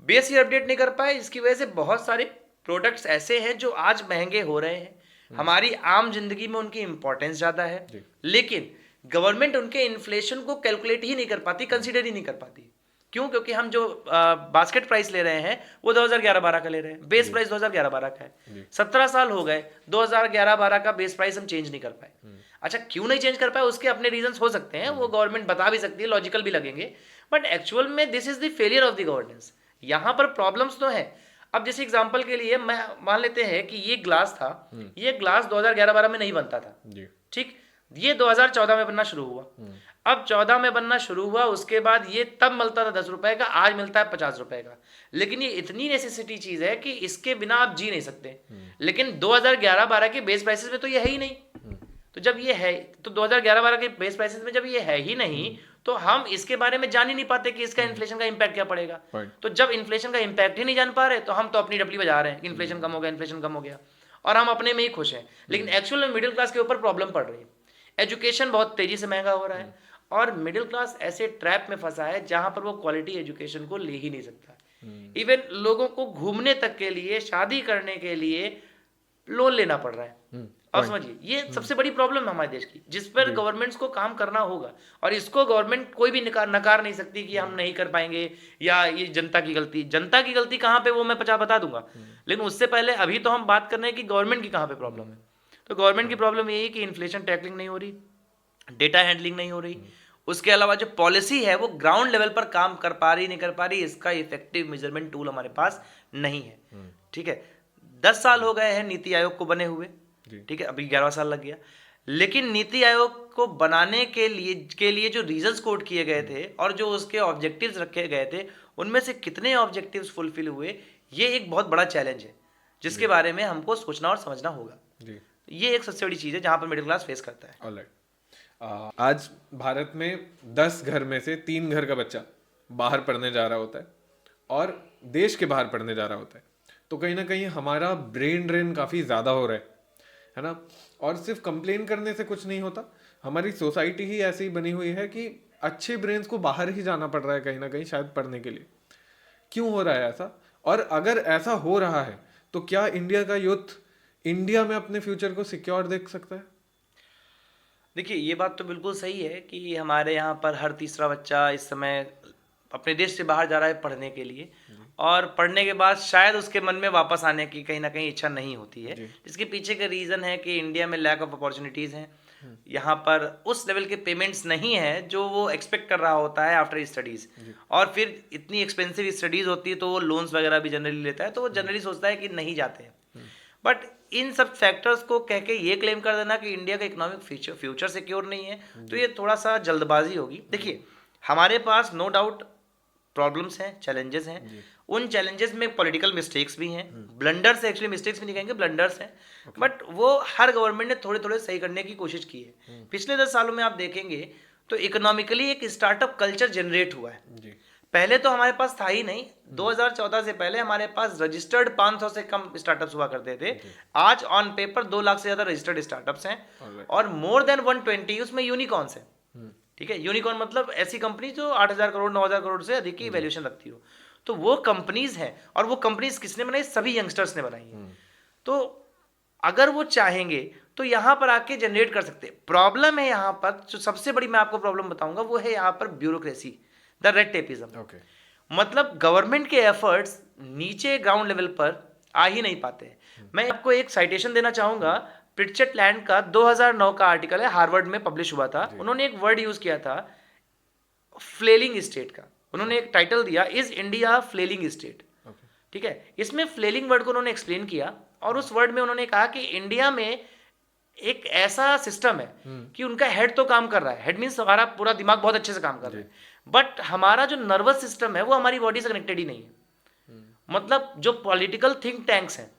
बेस ईयर अपडेट नहीं कर पाए, इसकी वजह से बहुत सारे प्रोडक्ट्स ऐसे हैं जो आज महंगे हो रहे हैं। हमारी आम जिंदगी में उनकी इंपॉर्टेंस ज़्यादा है, लेकिन गवर्नमेंट उनके इन्फ्लेशन को कैलकुलेट ही नहीं कर पाती, कंसीडर ही नहीं कर पाती। क्यों? क्योंकि हम जो बास्केट प्राइस ले रहे हैं वो 2011-12 का ले रहे हैं, बेस प्राइस 2011-12 का है। 17 साल हो गए, 2011-12 का बेस प्राइस हम चेंज नहीं कर पाए। अच्छा, क्यों नहीं चेंज कर पाए? उसके अपने रीजंस हो सकते हैं, वो गवर्नमेंट बता भी सकती है, लॉजिकल भी लगेंगे, बट एक्चुअल में this is the failure of the governance. यहाँ पर प्रॉब्लम्स तो है। अब जैसे एग्जांपल के लिए मैं मान लेते हैं कि ये ग्लास था, ये ग्लास 2011-12 में नहीं बनता था, ठीक, ये 2014 में बनना शुरू हुआ। अब 14 में बनना शुरू हुआ, उसके बाद ये तब मिलता था 10 रुपए का, आज मिलता है 50 रुपए का। लेकिन ये इतनी नेसेसिटी चीज है कि इसके बिना आप जी नहीं सकते। लेकिन 2011-12 के बेस प्राइसेस में तो ये है ही नहीं। तो जब ये है, तो 2011-12 के बेस प्राइसेस में जब ये है ही नहीं, तो हम इसके बारे में जान ही नहीं पाते कि इसका इन्फ्लेशन का इम्पैक्ट क्या पड़ेगा। तो जब इन्फ्लेशन का इम्पैक्ट ही नहीं जान पा रहे, तो हम तो अपनी डपली बजा रहे हैं कि इन्फ्लेशन कम हो गया, इन्फ्लेशन कम हो गया, और हम अपने में ही खुश हैं। लेकिन एक्चुअल में मिडिल क्लास के ऊपर प्रॉब्लम पड़ रही है। एजुकेशन बहुत तेजी से महंगा हो रहा है, और मिडिल क्लास ऐसे ट्रैप में फंसा है जहां पर वो क्वालिटी एजुकेशन को ले ही नहीं सकता। इवन लोगों को घूमने तक के लिए, शादी करने के लिए लोन लेना पड़ रहा है। आप समझिए, ये सबसे बड़ी प्रॉब्लम है हमारे देश की, जिस पर गवर्नमेंट्स को काम करना होगा, और इसको गवर्नमेंट कोई भी नकार नहीं सकती कि हम नहीं कर पाएंगे या ये जनता की गलती कहाँ पे, वो मैं बता दूंगा। लेकिन उससे पहले अभी तो हम बात कर रहे हैं कि गवर्नमेंट की कहाँ पे प्रॉब्लम है। तो गवर्नमेंट की प्रॉब्लम यही कि इन्फ्लेशन टैकलिंग नहीं हो रही, डेटा हैंडलिंग नहीं हो रही, उसके अलावा जो पॉलिसी है वो ग्राउंड लेवल पर काम कर पा रही नहीं कर पा रही, इसका इफेक्टिव मेजरमेंट टूल हमारे पास नहीं है। ठीक है, 10 साल हो गए हैं नीति आयोग को बने हुए, ठीक है, अभी 11वां साल लग गया। लेकिन नीति आयोग को बनाने के लिए जो रीजंस कोट किए गए थे और जो उसके ऑब्जेक्टिव्स रखे गए थे, उनमें से कितने ऑब्जेक्टिव्स फुलफिल हुए, ये एक बहुत बड़ा चैलेंज है जिसके बारे में हमको सोचना और समझना होगा। ये एक सबसे बड़ी चीज है जहां पर मिडिल क्लास फेस करता है। ऑलराइट, आज भारत में 10 घर में से 3 घर का बच्चा बाहर पढ़ने जा रहा होता है और देश के बाहर पढ़ने जा रहा होता है। तो कहीं ना कहीं हमारा ब्रेन ड्रेन काफ़ी ज़्यादा हो रहा है ना। और सिर्फ कंप्लेन करने से कुछ नहीं होता, हमारी सोसाइटी ही ऐसी बनी हुई है कि अच्छे ब्रेन्स को बाहर ही जाना पड़ रहा है कहीं ना कहीं शायद पढ़ने के लिए। क्यों हो रहा है ऐसा? और अगर ऐसा हो रहा है तो क्या इंडिया का यूथ इंडिया में अपने फ्यूचर को सिक्योर देख सकता है? देखिए, ये बात तो बिल्कुल सही है कि हमारे यहाँ पर हर तीसरा बच्चा इस समय अपने देश से बाहर जा रहा है पढ़ने के लिए, और पढ़ने के बाद शायद उसके मन में वापस आने की कहीं ना कहीं इच्छा नहीं होती है। इसके पीछे का रीज़न है कि इंडिया में लैक ऑफ अपॉर्चुनिटीज़ हैं, यहाँ पर उस लेवल के पेमेंट्स नहीं है जो वो एक्सपेक्ट कर रहा होता है आफ्टर स्टडीज़, और फिर इतनी एक्सपेंसिव स्टडीज़ होती है तो वो लोन्स वगैरह भी जनरली लेता है, तो वो जनरली सोचता है कि नहीं जाते हैं। बट इन सब फैक्टर्स को कह के ये क्लेम कर देना कि इंडिया का इकोनॉमिक फ्यूचर सिक्योर नहीं है, तो ये थोड़ा सा जल्दबाजी होगी। देखिए, हमारे पास नो डाउट प्रॉब्लम्स हैं, चैलेंजेस हैं, उन चैलेंजेस में पॉलिटिकल मिस्टेक्स भी हैं, ब्लंडर्स, एक्चुअली मिस्टेक्स भी नहीं कहेंगे, ब्लंडर्स हैं, बट वो हर गवर्नमेंट ने थोड़े थोड़े सही करने की कोशिश की है। पिछले 10 सालों में आप देखेंगे तो इकोनॉमिकली एक स्टार्टअप कल्चर जनरेट हुआ है। पहले तो हमारे पास था ही नहीं, 2014 से पहले हमारे पास रजिस्टर्ड 500 से कम स्टार्टअप्स हुआ करते थे। आज ऑन पेपर 2 लाख से ज्यादा रजिस्टर्ड स्टार्टअप्स हैं, और मोर देन 120 उसमें यूनिकॉर्न्स हैं। ठीक है, यूनिकॉर्न मतलब ऐसी कंपनी जो 8,000 करोड़ 9,000 करोड़ से अधिक की वैल्यूएशन रखती हो। तो वो कंपनीज हैं, और वो कंपनीज किसने बनाई? सभी यंगस्टर्स ने बनाई है। तो अगर वो चाहेंगे तो यहाँ पर आके जनरेट कर सकते हैं। प्रॉब्लम है यहाँ पर, जो सबसे बड़ी मैं आपको प्रॉब्लम बताऊंगा, वो है यहाँ पर ब्यूरोक्रेसी, द रेड टेपिज्म। मतलब गवर्नमेंट के एफर्ट्स नीचे ग्राउंड लेवल पर आ ही नहीं पाते। मैं आपको एक साइटेशन देना चाहूंगा, प्रिटचेट लैंड का 2009 का आर्टिकल है, हार्वर्ड में पब्लिश हुआ था। उन्होंने एक वर्ड यूज किया था फ्लेलिंग स्टेट का, उन्होंने एक टाइटल दिया, इज इंडिया फ्लेलिंग स्टेट। ठीक है, इसमें फ्लेलिंग वर्ड को उन्होंने एक्सप्लेन किया, और उस वर्ड में उन्होंने कहा कि इंडिया में एक ऐसा सिस्टम है कि उनका हेड तो काम कर रहा है, हेड मीन्स हमारा पूरा दिमाग बहुत अच्छे से काम कर रहा है, बट हमारा जो नर्वस सिस्टम है वो हमारी बॉडी से कनेक्टेड ही नहीं है। मतलब जो पॉलिटिकल थिंक टैंक्स हैं,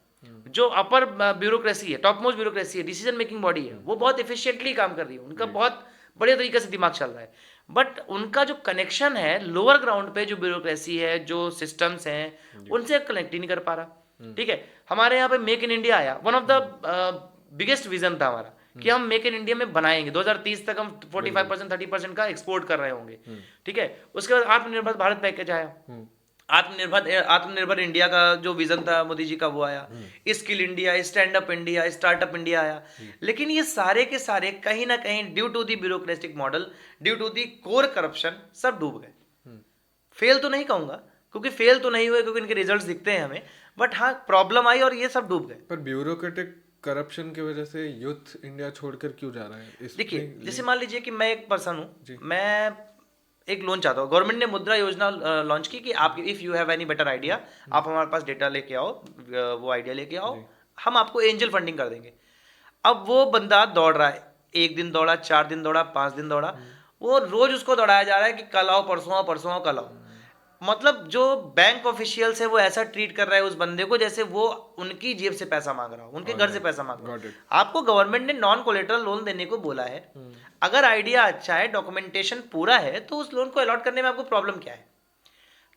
जो अपर ब्यूरोक्रेसी है, टॉप मोस्ट ब्यूरोक्रेसी है, डिसीजन मेकिंग बॉडी है, वो बहुत एफिशिएंटली काम कर रही है, उनका बहुत बढ़िया तरीके से दिमाग चल रहा है, बट उनका जो कनेक्शन है लोअर ग्राउंड पे, जो ब्यूरोक्रेसी है, जो सिस्टम्स हैं, उनसे कनेक्ट ही नहीं कर पा रहा। ठीक है, हमारे यहाँ पे मेक इन इंडिया आया, one of the biggest vision था हमारा कि हम मेक इन इंडिया में बनाएंगे, 2030 तक हम 45% 30% का एक्सपोर्ट कर रहे होंगे। ठीक है, उसके बाद आत्मनिर्भर भारत पैकेज आया, आत्मनिर्भर इंडिया का जो विजन था मोदी जी का, वो आया, skill India, stand up India, startup India आया। लेकिन ये सारे के सारे कहीं ना कहीं due to the bureaucratic model, due to the core corruption, सब डूब गए। फेल तो नहीं कहूंगा, क्योंकि फेल तो नहीं हुए, क्योंकि इनके रिजल्ट्स दिखते हैं हमें, बट हाँ प्रॉब्लम आई और ये सब डूब गए। पर ब्यूरोक्रेटिक करप्शन की वजह से यूथ इंडिया छोड़कर क्यों जा रहा है? देखिए, जैसे मान लीजिए कि मैं एक पर्सन हूँ, मैं एक लोन चाहता हूँ, गवर्नमेंट ने मुद्रा योजना लॉन्च की कि आप if you have any better idea, आप हमारे पास डेटा लेके आओ, वो आइडिया लेके आओ, हम आपको एंजल फंडिंग कर देंगे। अब वो बंदा दौड़ रहा है, 1 दिन दौड़ा, 4 दिन दौड़ा, 5 दिन दौड़ा, वो रोज उसको दौड़ाया जा रहा है कि कल आओ, परसों आओ, परसों आओ, कल आओ। मतलब जो बैंक ऑफिशियल्स है वो ऐसा ट्रीट कर रहा है उस बंदे को जैसे वो उनकी जेब से पैसा मांग रहा हो, उनके घर से पैसा मांग रहा हो। आपको गवर्नमेंट ने नॉन कोलेटरल लोन देने को बोला है, अगर आइडिया अच्छा है, डॉक्यूमेंटेशन पूरा है, तो उस लोन को अलॉट करने में आपको प्रॉब्लम क्या है?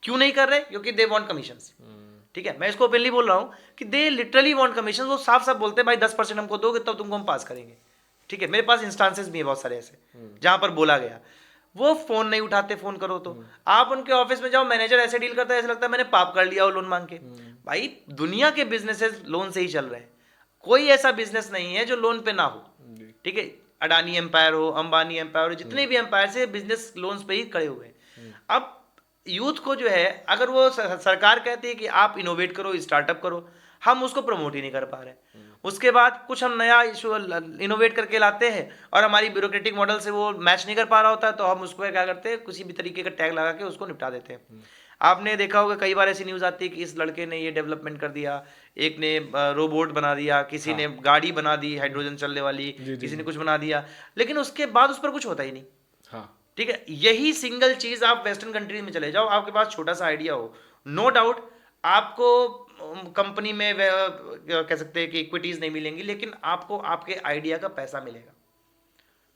क्यों नहीं कर रहे? क्योंकि दे वांट कमीशंस। ठीक है, मैं इसको ओपनली बोल रहा हूँ कि दे लिटरली वांट कमीशन। वो साफ साफ बोलते हैं भाई 10% हमको दोगे तब तुमको हम पास करेंगे। ठीक है, मेरे पास इंस्टांसेस भी है बहुत सारे ऐसे जहां पर बोला गया, वो फोन नहीं उठाते, फोन करो तो आप उनके ऑफिस में जाओ, मैनेजर ऐसे डील करता है ऐसा लगता है मैंने पाप कर लिया वो लोन मांग के। भाई दुनिया के बिजनेसेस लोन से ही चल रहे हैं, कोई ऐसा बिजनेस नहीं है जो लोन पे ना हो, ठीक है, अडानी एम्पायर हो, अंबानी एम्पायर हो, जितने भी एम्पायर से बिजनेस लोन्स पे ही खड़े हुए हैं। अब यूथ को जो है, अगर वो सरकार कहती है कि आप इनोवेट करो, स्टार्टअप करो, हम उसको प्रमोट ही नहीं कर पा रहे। उसके बाद कुछ हम नया इशू इनोवेट करके लाते हैं और हमारी ब्यूरोक्रेटिक मॉडल से वो मैच नहीं कर पा रहा होता है, तो हम उसको क्या करते हैं, किसी भी तरीके का टैग लगा के उसको निपटा देते हैं। आपने देखा होगा कई बार ऐसी न्यूज़ आती है कि इस लड़के ने ये डेवलपमेंट कर दिया, एक ने रोबोट बना दिया, किसी ने गाड़ी बना दी हाइड्रोजन चलने वाली, किसी ने कुछ बना दिया, लेकिन उसके बाद उस पर कुछ होता ही नहीं। हाँ, ठीक है, यही सिंगल चीज आप वेस्टर्न कंट्रीज में चले जाओ, आपके पास छोटा सा आइडिया हो, नो डाउट आपको कंपनी में कह सकते हैं कि इक्विटीज नहीं मिलेंगी, लेकिन आपको आपके आइडिया का पैसा मिलेगा।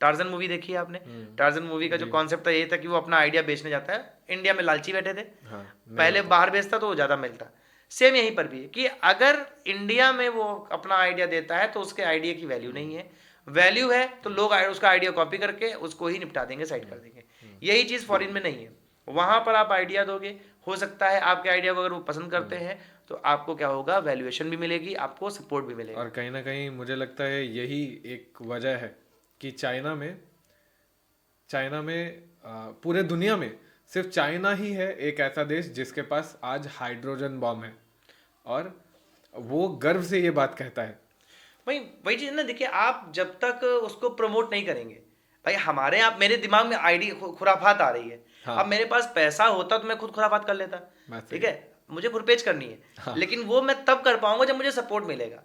टार्जन मूवी देखी है आपने? टार्जन मूवी का जो कॉन्सेप्ट था ये था कि वो अपना आइडिया बेचने जाता है, इंडिया में लालची बैठे थे, हाँ, पहले बाहर बेचता तो वो ज्यादा मिलता। सेम यहीं पर भी है कि अगर इंडिया में वो अपना आइडिया देता है तो उसके आइडिया की वैल्यू नहीं है, वैल्यू है तो लोग उसका आइडिया कॉपी करके उसको ही निपटा देंगे, साइड कर देंगे। यही चीज फॉरेन में नहीं है, वहां पर आप आइडिया दोगे, हो सकता है आपके आइडिया को अगर वो पसंद करते हैं तो आपको क्या होगा, वैल्यूएशन भी मिलेगी, आपको सपोर्ट भी मिलेगा। और कहीं ना कहीं मुझे लगता है यही एक वजह है कि चाइना में पूरे दुनिया में सिर्फ चाइना ही है एक ऐसा देश जिसके पास आज हाइड्रोजन बॉम्ब है, और वो गर्व से ये बात कहता है। वही चीज ना, देखिए आप जब तक उसको प्रमोट नहीं करेंगे, भाई हमारे यहाँ मेरे दिमाग में आइडिया खुराफात आ रही है। हाँ। अब मेरे पास पैसा होता तो मैं खुद खुराफात कर लेता, ठीक है, मुझे खुरपेच करनी है। हाँ। लेकिन वो मैं तब कर पाऊंगा जब मुझे सपोर्ट मिलेगा।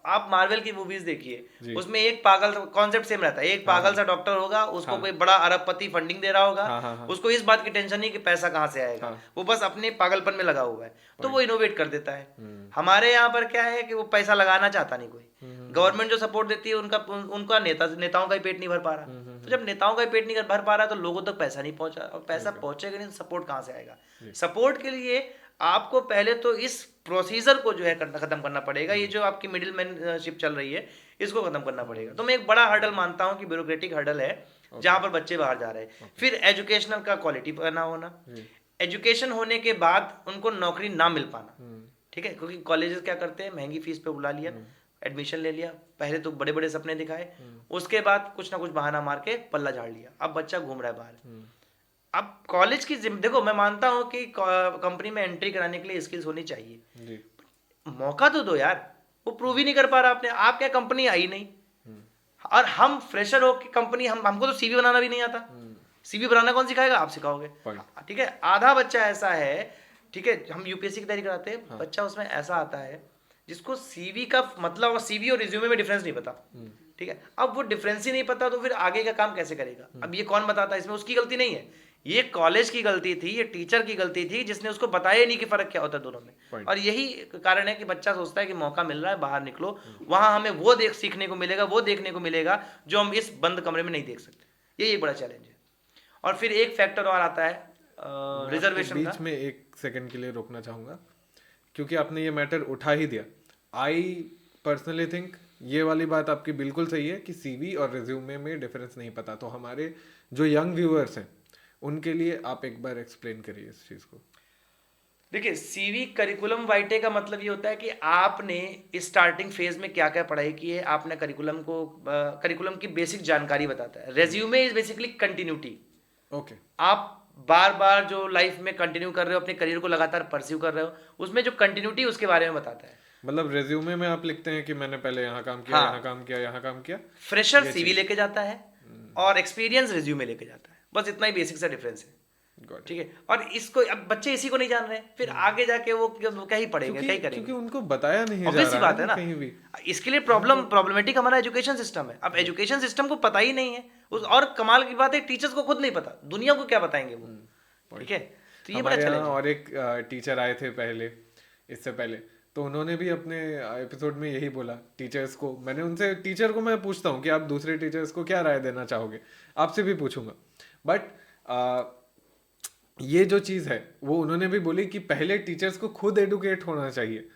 आप मार्वल की मूवीज देखिए, उसमें एक पागल कॉन्सेप्ट सेम रहता है, एक पागल सा डॉक्टर होगा, उसको कोई बड़ा अरबपति फंडिंग दे रहा होगा, उसको इस बात की टेंशन नहीं कि पैसा कहाँ से आएगा, वो बस अपने पागलपन में लगा हुआ है, तो वो इनोवेट कर देता है। हमारे यहाँ पर क्या है कि वो पैसा लगाना चाहता नहीं कोई, गवर्नमेंट जो सपोर्ट देती है उनका नेताओं का ही पेट नहीं भर पा रहा। तो जब नेताओं का ही पेट नहीं भर पा रहा तो लोगों तक पैसा नहीं पहुंचा, और पैसा पहुंचेगा नहीं तो सपोर्ट कहाँ से आएगा। सपोर्ट के लिए आपको पहले तो इस प्रोसीजर को जो है खत्म करना पड़ेगा, ये जो आपकी मिडिल मैनशिप चल रही है इसको खत्म करना पड़ेगा। तो मैं एक बड़ा हर्डल मानता हूँ कि ब्यूरोक्रेटिक हर्डल है जहां पर बच्चे बाहर जा रहे हैं। फिर एजुकेशनल का क्वालिटी ना होना, एजुकेशन होने के बाद उनको नौकरी ना मिल पाना, ठीक है, क्योंकि कॉलेजेस क्या करते हैं, महंगी फीस पे बुला लिया, एडमिशन ले लिया, पहले तो बड़े बड़े सपने दिखाए, उसके बाद कुछ ना कुछ बहाना मार के पल्ला झाड़ लिया, अब बच्चा घूम रहा है बाहर। अब कॉलेज की देखो, मैं मानता हूँ कि कंपनी में एंट्री कराने के लिए स्किल्स होनी चाहिए, मौका तो दो यार, वो प्रूव ही नहीं कर पा रहा आपने, आप क्या कंपनी आई नहीं, और हम फ्रेशर हो कि कंपनी, हमको तो सीवी बनाना भी नहीं आता, सीवी बनाना कौन सिखाएगा, आप सिखाओगे, ठीक है। आधा बच्चा ऐसा है, ठीक है, हम यूपीएससी की तैयारी कराते हैं, बच्चा उसमें ऐसा आता है जिसको सीवी का मतलब, और सीवी और रिज्यूमे में डिफरेंस नहीं पता, ठीक है। अब वो डिफरेंस ही नहीं पता तो फिर आगे का काम कैसे करेगा। अब ये कौन बताता है, इसमें उसकी गलती नहीं है, ये कॉलेज की गलती थी, ये टीचर की गलती थी जिसने उसको बताया ही नहीं कि फर्क क्या होता है दोनों में। और यही कारण है कि बच्चा सोचता है कि मौका मिल रहा है, बाहर निकलो, वहां हमें वो सीखने को मिलेगा, वो देखने को मिलेगा जो हम इस बंद कमरे में नहीं देख सकते। यही एक बड़ा चैलेंज है। और फिर एक फैक्टर और आता है रिजर्वेशन का। बीच में एक सेकंड के लिए रोकना चाहूंगा, क्योंकि आपने ये मैटर उठा ही दिया। आई पर्सनली थिंक ये वाली बात आपकी बिल्कुल सही है कि सीवी और रिज्यूमे में डिफरेंस नहीं पता। तो हमारे जो यंग व्यूअर्स हैं उनके लिए आप एक बार एक्सप्लेन करिए इस चीज को। देखिए, सीवी करिकुलम वाइटे का मतलब ये होता है कि आपने स्टार्टिंग फेज में क्या क्या पढ़ाई की है, आपने करिकुलम की बेसिक जानकारी बताता है। Resume is basically continuity, okay, आप बार बार जो लाइफ में कंटिन्यू कर रहे हो, अपने करियर को लगातार परस्यू कर रहे हो, उसमें जो कंटिन्यूटी उसके बारे में बताता है। मतलब रेज्यूमे में आप लिखते हैं कि मैंने पहले यहाँ काम किया, यहाँ काम किया, यहाँ काम किया। फ्रेशर सीवी लेके जाता है और एक्सपीरियंस रिज्यूमे लेके जाता है, बस इतना ही बेसिक सा डिफरेंस है, ठीक है। और इसको अब बच्चे इसी को नहीं जान रहे, फिर आगे जाके वो क्या ही पढ़ेंगे, क्या ही करेंगे, क्योंकि उनको बताया नहीं जा ऑब्वियस सी रहा बात है ना कहीं भी। इसके लिए प्रॉब्लमेटिक हमारा एजुकेशन सिस्टम है। अब एजुकेशन सिस्टम को पता ही नहीं है और कमाल की बात है टीचर्स को खुद नहीं पता, दुनिया को क्या बताएंगे वो, ठीक है। तो ये बड़ा चैलेंज है। और एक टीचर आए थे इससे पहले, तो उन्होंने भी अपने एपिसोड में यही बोला टीचर्स को। मैंने उनसे, टीचर को मैं पूछता हूँ कि आप दूसरे टीचर्स को क्या राय देना चाहोगे, आपसे भी पूछूंगा, बट ये जो चीज़ है वो उन्होंने भी बोली कि पहले टीचर्स को खुद एडुकेट होना चाहिए।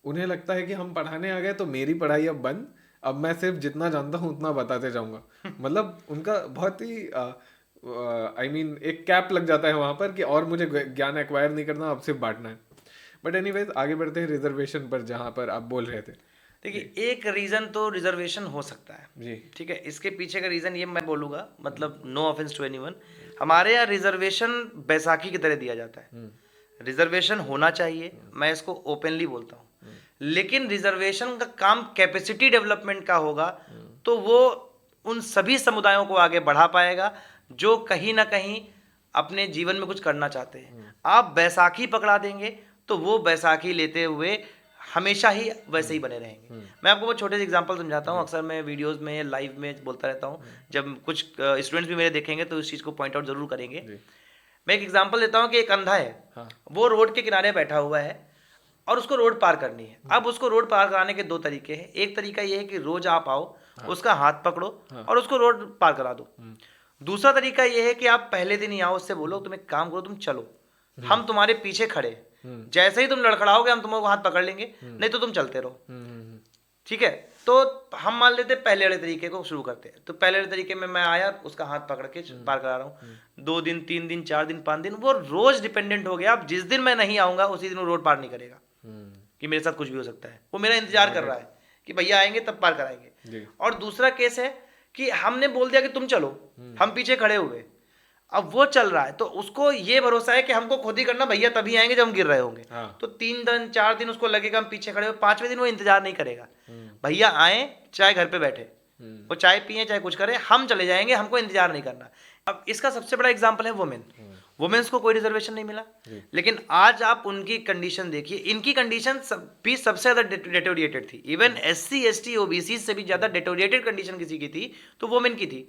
उन्हें लगता है कि हम पढ़ाने आ गए तो मेरी पढ़ाई अब बंद, अब मैं सिर्फ जितना जानता हूँ उतना बताते जाऊंगा। मतलब उनका बहुत ही एक कैप लग जाता है वहां पर कि और मुझे ज्ञान एक्वायर नहीं करना, अब सिर्फ बांटना है। बट एनीवेज आगे बढ़ते हैं रिजर्वेशन पर, जहाँ पर आप बोल रहे थे। देखिए, एक रीजन तो रिजर्वेशन हो सकता है जी। ठीक है। इसके पीछे का रीजन ये मैं बोलूंगा, मतलब नो ऑफेंस टू एनीवन, हमारे यहाँ रिजर्वेशन बैसाखी की तरह दिया जाता है। रिजर्वेशन होना चाहिए, मैं इसको ओपनली बोलता हूँ, लेकिन रिजर्वेशन का काम कैपेसिटी डेवलपमेंट का होगा, तो वो उन सभी समुदायों को आगे बढ़ा पाएगा जो कहीं ना कहीं अपने जीवन में कुछ करना चाहते हैं। आप बैसाखी पकड़ा देंगे तो वो बैसाखी लेते हुए हमेशा ही वैसे ही बने रहेंगे। मैं आपको बहुत छोटे से एग्जांपल समझाता हूँ, अक्सर मैं वीडियोस में लाइव में बोलता रहता हूँ, जब कुछ स्टूडेंट्स भी मेरे देखेंगे तो इस चीज़ को पॉइंट आउट जरूर करेंगे। मैं एक एग्जांपल देता हूँ कि एक अंधा है, वो रोड के किनारे बैठा हुआ है और उसको रोड पार करनी है। अब उसको रोड पार कराने के दो तरीके हैं। एक तरीका ये है कि रोज आप आओ, उसका हाथ पकड़ो और उसको रोड पार करा दो। दूसरा तरीका ये है कि आप पहले दिन ही आओ, उससे बोलो तुम एक काम करो, तुम चलो, हम तुम्हारे पीछे खड़े, जैसे ही तुम लड़खड़ाओगे हम तुम्हारा हाथ पकड़ लेंगे, नहीं तो तुम चलते रहो। ठीक है, तो हम मान लेते पहले वाले तरीके को शुरू करते हैं। तो पहले वाले तरीके में मैं आया, उसका हाथ पकड़ के पार करा रहा हूँ, 2 दिन 3 दिन 4 दिन 5 दिन, वो रोज डिपेंडेंट हो गया। अब जिस दिन मैं नहीं आऊंगा उसी दिन वो रोड पार नहीं करेगा, कि मेरे साथ कुछ भी हो सकता है। वो मेरा इंतजार कर रहा है कि भैया आएंगे तब पार कराएंगे। और दूसरा केस है कि हमने बोल दिया कि तुम चलो, हम पीछे खड़े हुए, अब वो चल रहा है, तो उसको ये भरोसा है कि हमको खुद ही करना, भैया तभी आएंगे जब हम गिर रहे होंगे। तो 3 दिन 4 दिन उसको लगेगा हम पीछे खड़े हो, 5वें दिन वो इंतजार नहीं करेगा, भैया आए चाहे घर पे बैठे, वो चाय पिए चाहे कुछ करे, हम चले जाएंगे, हमको इंतजार नहीं करना। अब इसका सबसे बड़ा एग्जाम्पल है वुमेन। वुमेन्स को कोई रिजर्वेशन नहीं मिला, लेकिन आज आप उनकी कंडीशन देखिए, इनकी कंडीशन भी सबसे ज्यादा डिटोरिएटेड थी। इवन SC ST OBC से भी ज्यादा डिटोरिएटेड कंडीशन किसी की थी तो वुमेन की थी।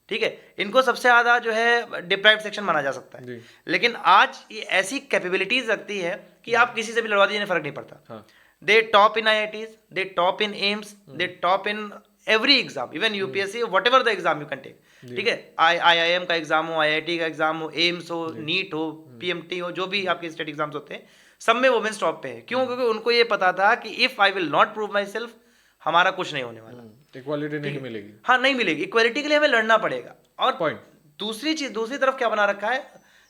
ठीक है, इनको सबसे ज्यादा जो है डिप्राइव्ड सेक्शन माना जा सकता है, लेकिन आज ये ऐसी कैपेबिलिटीज रखती है कि आप किसी से भी लड़वा दीजिए, फर्क नहीं पड़ता। They top in IITs, they top in AIIMS, they top in every exam, even UPSC, whatever the exam you can take. ठीक है, IIM का एग्जाम हो, IIT का एग्जाम हो, एम्स हो, नीट हो, PMT हो, जो भी आपके स्टेट एग्जाम्स होते हैं, सब में वुमेन्स टॉप पे है। क्यों? क्योंकि उनको ये पता था कि if I will not prove my self, हमारा कुछ नहीं होने वाला, इक्वालिटी नहीं मिलेगी। हाँ, नहीं मिलेगी। इक्वालिटी के लिए हमें लड़ना पड़ेगा। और दूसरी चीज, दूसरी तरफ क्या बना रखा है,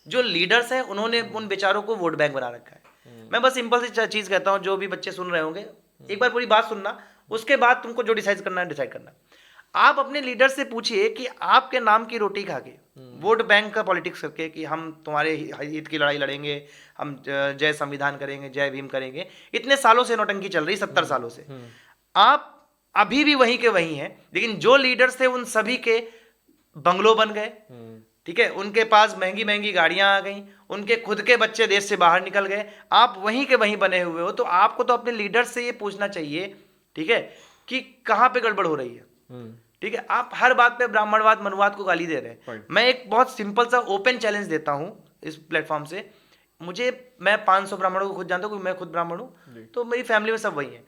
जो लीडर्स हैं उन्होंने उन बेचारों को वोट बैंक बना रखा है। मैं बस सिंपल सी चीज कहता हूँ, जो भी बच्चे सुन रहे होंगे, एक बार पूरी बात सुनना, उसके बाद तुमको जो डिसाइड करना है डिसाइड करना। आप अपने लीडर से पूछिए कि आपके नाम की रोटी खा के, वोट बैंक का पॉलिटिक्स करके कि हम तुम्हारे हित की लड़ाई लड़ेंगे, हम जय संविधान करेंगे, जय भीम करेंगे, इतने सालों से नौटंकी चल रही, 70 सालों से। आप अभी भी वहीं के वहीं हैं, लेकिन जो लीडर्स थे उन सभी के बंगलो बन गए। ठीक है, उनके पास महंगी महंगी गाड़ियां आ गई, उनके खुद के बच्चे देश से बाहर निकल गए, आप वहीं के वहीं बने हुए हो। तो आपको तो अपने लीडर से ये पूछना चाहिए, ठीक है, कि कहाँ पे गड़बड़ हो रही है। ठीक है, आप हर बात पे ब्राह्मणवाद मनुवाद को गाली दे रहे हैं। मैं एक बहुत सिंपल सा ओपन चैलेंज देता हूं इस प्लेटफॉर्म से, मैं 500 ब्राह्मणों को खुद जानता हूँ, क्योंकि मैं खुद ब्राह्मण हूँ, तो मेरी फैमिली में सब वही है।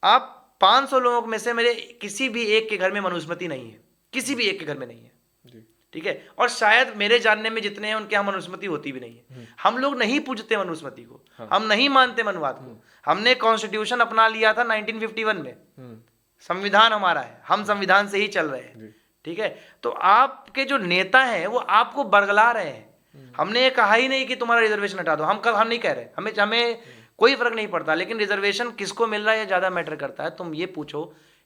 आप 500 लोगों में से मेरे किसी भी एक के घर में मनुस्मृति नहीं है, किसी भी एक के घर में नहीं है। ठीक है, और शायद मेरे जानने में जितने हैं उनके यहाँ मनुस्मृति होती भी नहीं है। हम लोग नहीं पूजते मनुस्मृति को, हम नहीं मानते मनुवाद को। हमने कॉन्स्टिट्यूशन अपना लिया था 1951 में, संविधान हमारा है, हम संविधान से ही चल रहे हैं। ठीक है, तो आपके जो नेता हैं वो आपको बरगला रहे हैं। हमने ये कहा ही नहीं कि तुम्हारा रिजर्वेशन हटा दो, हम नहीं कह रहे, हमें कोई फर्क नहीं पड़ता, लेकिन रिजर्वेशन किसको मिल रहा है ये ज्यादा मैटर करता है। तुम ये पूछो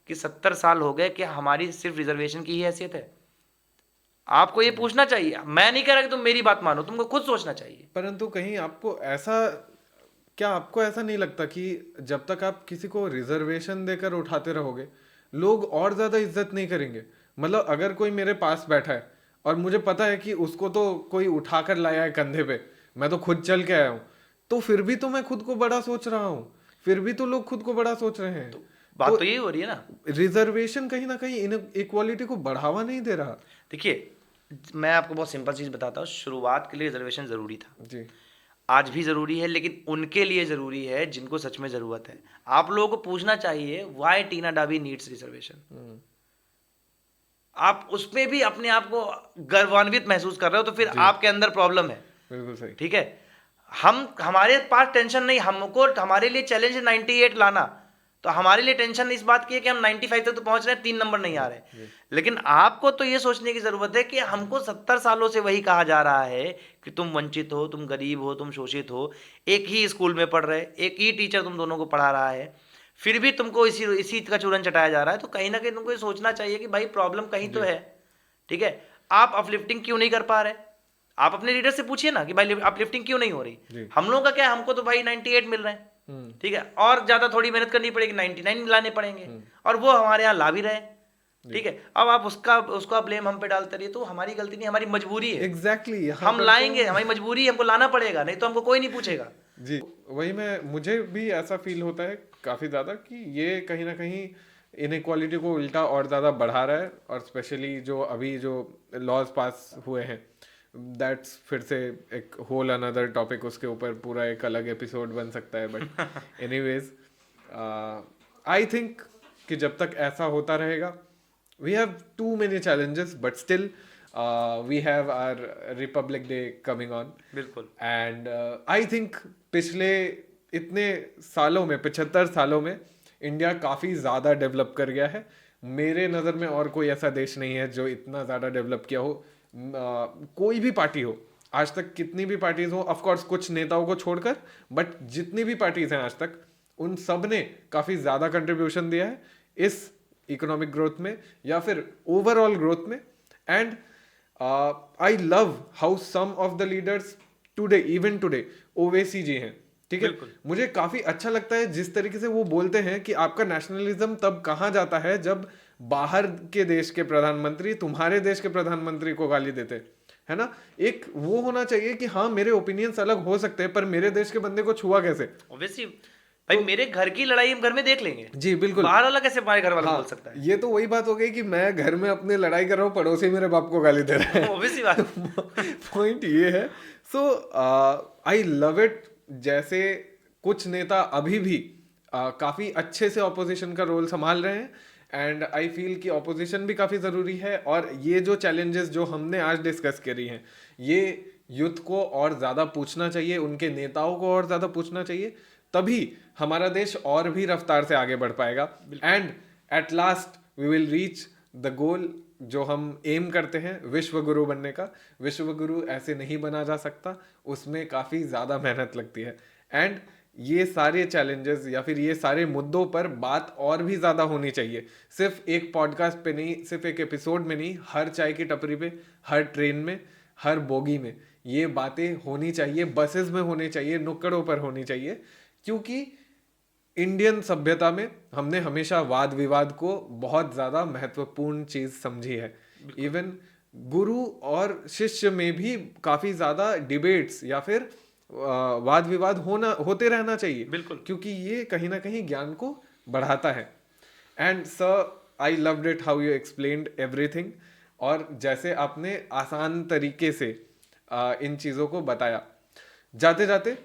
कि 70 साल हो गए कि हमारी सिर्फ रिजर्वेशन की ही हैसियत है। आपको ये पूछना चाहिए। मैं नहीं कह रहा कि तुम मेरी बात मानो, तुमको खुद सोचना चाहिए। परंतु कहीं आपको ऐसा नहीं लगता कि जब तक आप किसी को रिजर्वेशन देकर उठाते रहोगे, लोग और ज्यादा इज्जत नहीं करेंगे? मतलब अगर कोई मेरे पास बैठा है और मुझे पता है कि उसको तो कोई उठाकर लाया है कंधे पे, मैं तो खुद चल के आया हूँ, तो फिर भी तो मैं खुद को बड़ा सोच रहा हूँ, फिर भी तो लोग खुद को बड़ा सोच रहे हैं। बात तो यही हो रही है ना। रिजर्वेशन कहीं ना कहीं इक्वालिटी को बढ़ावा नहीं दे रहा। देखिए, मैं आपको बहुत सिंपल चीज बताता हूँ। शुरुआत के लिए रिजर्वेशन जरूरी था जी, आज भी जरूरी है, लेकिन उनके लिए जरूरी है जिनको सच में जरूरत है। आप लोगों को पूछना चाहिए why Tina Dabi needs reservation. आप उसमें भी अपने आप को गर्वान्वित महसूस कर रहे हो, तो फिर आपके अंदर प्रॉब्लम है। बिल्कुल सही। ठीक है, हमारे पास टेंशन नहीं, हमको हमारे लिए चैलेंज 98 लाना, तो हमारे लिए टेंशन इस बात की है कि हम 95 तक तो पहुंच रहे हैं, 3 नंबर नहीं आ रहे। लेकिन आपको तो ये सोचने की जरूरत है कि हमको 70 सालों से वही कहा जा रहा है कि तुम वंचित हो, तुम गरीब हो, तुम शोषित हो, एक ही स्कूल में पढ़ रहे, एक ही टीचर तुम दोनों को पढ़ा रहा है, फिर भी तुमको इसी का चूरन चटाया जा रहा है। तो कहीं ना कहीं तुमको ये सोचना चाहिए कि भाई प्रॉब्लम कहीं तो है। ठीक है, आप अपलिफ्टिंग क्यों नहीं कर पा रहे? आप अपने लीडर से पूछिए ना कि भाई अपलिफ्टिंग क्यों नहीं हो रही। हम लोगों का क्या है, हमको तो भाई 98 मिल रहे हैं, ठीक है, और ज्यादा थोड़ी मेहनत करनी पड़ेगी, 99 लाने पड़ेंगे, और वो हमारे यहाँ ला भी रहे। ठीक है, अब आप उसका ब्लेम हम पे डालते रहिए, तो हमारी गलती नहीं, हमारी मजबूरी है। एग्जैक्टली हम लाएंगे, हमारी मजबूरी है, हमको लाना पड़ेगा, नहीं तो हमको कोई नहीं पूछेगा। जी, वही मुझे भी ऐसा फील होता है काफी ज्यादा कि ये कहीं ना कहीं इनइक्वालिटी को उल्टा और ज्यादा बढ़ा रहा है। और स्पेशली जो अभी जो लॉज पास हुए हैं, दैट्स फिर से एक होल अनदर टॉपिक, उसके ऊपर पूरा एक अलग एपिसोड बन सकता है। बट एनीवेज, आई थिंक कि जब तक ऐसा होता रहेगा, we have too many challenges, but still we have our Republic Day coming on. बिल्कुल। एंड आई थिंक पिछले इतने सालों में, 75 सालों में इंडिया काफ़ी ज़्यादा डेवलप कर गया है। मेरे नज़र में और कोई ऐसा देश नहीं है जो इतना ज़्यादा डेवलप किया हो। कोई भी पार्टी हो, आज तक कितनी भी पार्टीज हो, ऑफ कोर्स कुछ नेताओं को छोड़कर, बट जितनी भी पार्टीज हैं आज तक, उन सब ने काफ़ी ज़्यादा कंट्रीब्यूशन दिया है इस इकोनॉमिक ग्रोथ में या फिर ओवरऑल ग्रोथ में। And I love how some of the leaders today, even today, Owaisi ji हैं, ठीक है, मुझे काफी अच्छा लगता है जिस तरीके से वो बोलते हैं कि आपका नेशनलिज्म तब कहाँ जाता है जब बाहर के देश के प्रधानमंत्री तुम्हारे देश के प्रधानमंत्री को गाली देते, है ना। एक वो होना चाहिए कि हाँ, मेरे ओपिनियंस अलग हो सकते हैं, पर मेरे देश के बंदे को छुआ कैसे? ऑब्वियसली भाई, मेरे घर की लड़ाई हम घर में देख लेंगे। जी बिल्कुल, बाहर वाला कैसे हमारे घर वाला बोल सकता है? ये तो वही बात हो गई कि मैं घर में अपने लड़ाई कर रहा हूँ, पड़ोसी मेरे बाप को गाली दे रहा है। ऑब्वियसली बात। पॉइंट ये है। सो आई लव इट, जैसे कुछ नेता अभी भी काफी अच्छे से ऑपोजिशन का रोल संभाल रहे हैं। एंड आई फील कि ऑपोजिशन भी काफी जरूरी है। और ये जो चैलेंजेस जो हमने आज डिस्कस करी हैं, ये यूथ को और ज्यादा पूछना चाहिए, उनके नेताओं को और ज्यादा पूछना चाहिए, तभी हमारा देश और भी रफ्तार से आगे बढ़ पाएगा। And at last we will reach the goal जो हम एम करते हैं, विश्व गुरु बनने का। विश्व गुरु ऐसे नहीं बना जा सकता, उसमें काफी ज्यादा मेहनत लगती है। एंड ये सारे चैलेंजेस या फिर ये सारे मुद्दों पर बात और भी ज़्यादा होनी चाहिए, सिर्फ एक पॉडकास्ट पे नहीं, सिर्फ एक एपिसोड में नहीं, हर चाय की टपरी पे, हर ट्रेन में, हर बोगी में ये बातें होनी चाहिए, बसेस में होनी चाहिए, नुक्कड़ों पर होनी चाहिए। क्योंकि इंडियन सभ्यता में हमने हमेशा वाद विवाद को बहुत ज़्यादा महत्वपूर्ण चीज़ समझी है। इवन गुरु और शिष्य में भी काफ़ी ज़्यादा डिबेट्स या फिर वाद विवाद होते रहना चाहिए। बिल्कुल, क्योंकि ये कहीं ना कहीं ज्ञान को बढ़ाता है। And sir, I loved it how you explained everything, और जैसे आपने आसान तरीके से इन चीज़ों को बताया। जाते जाते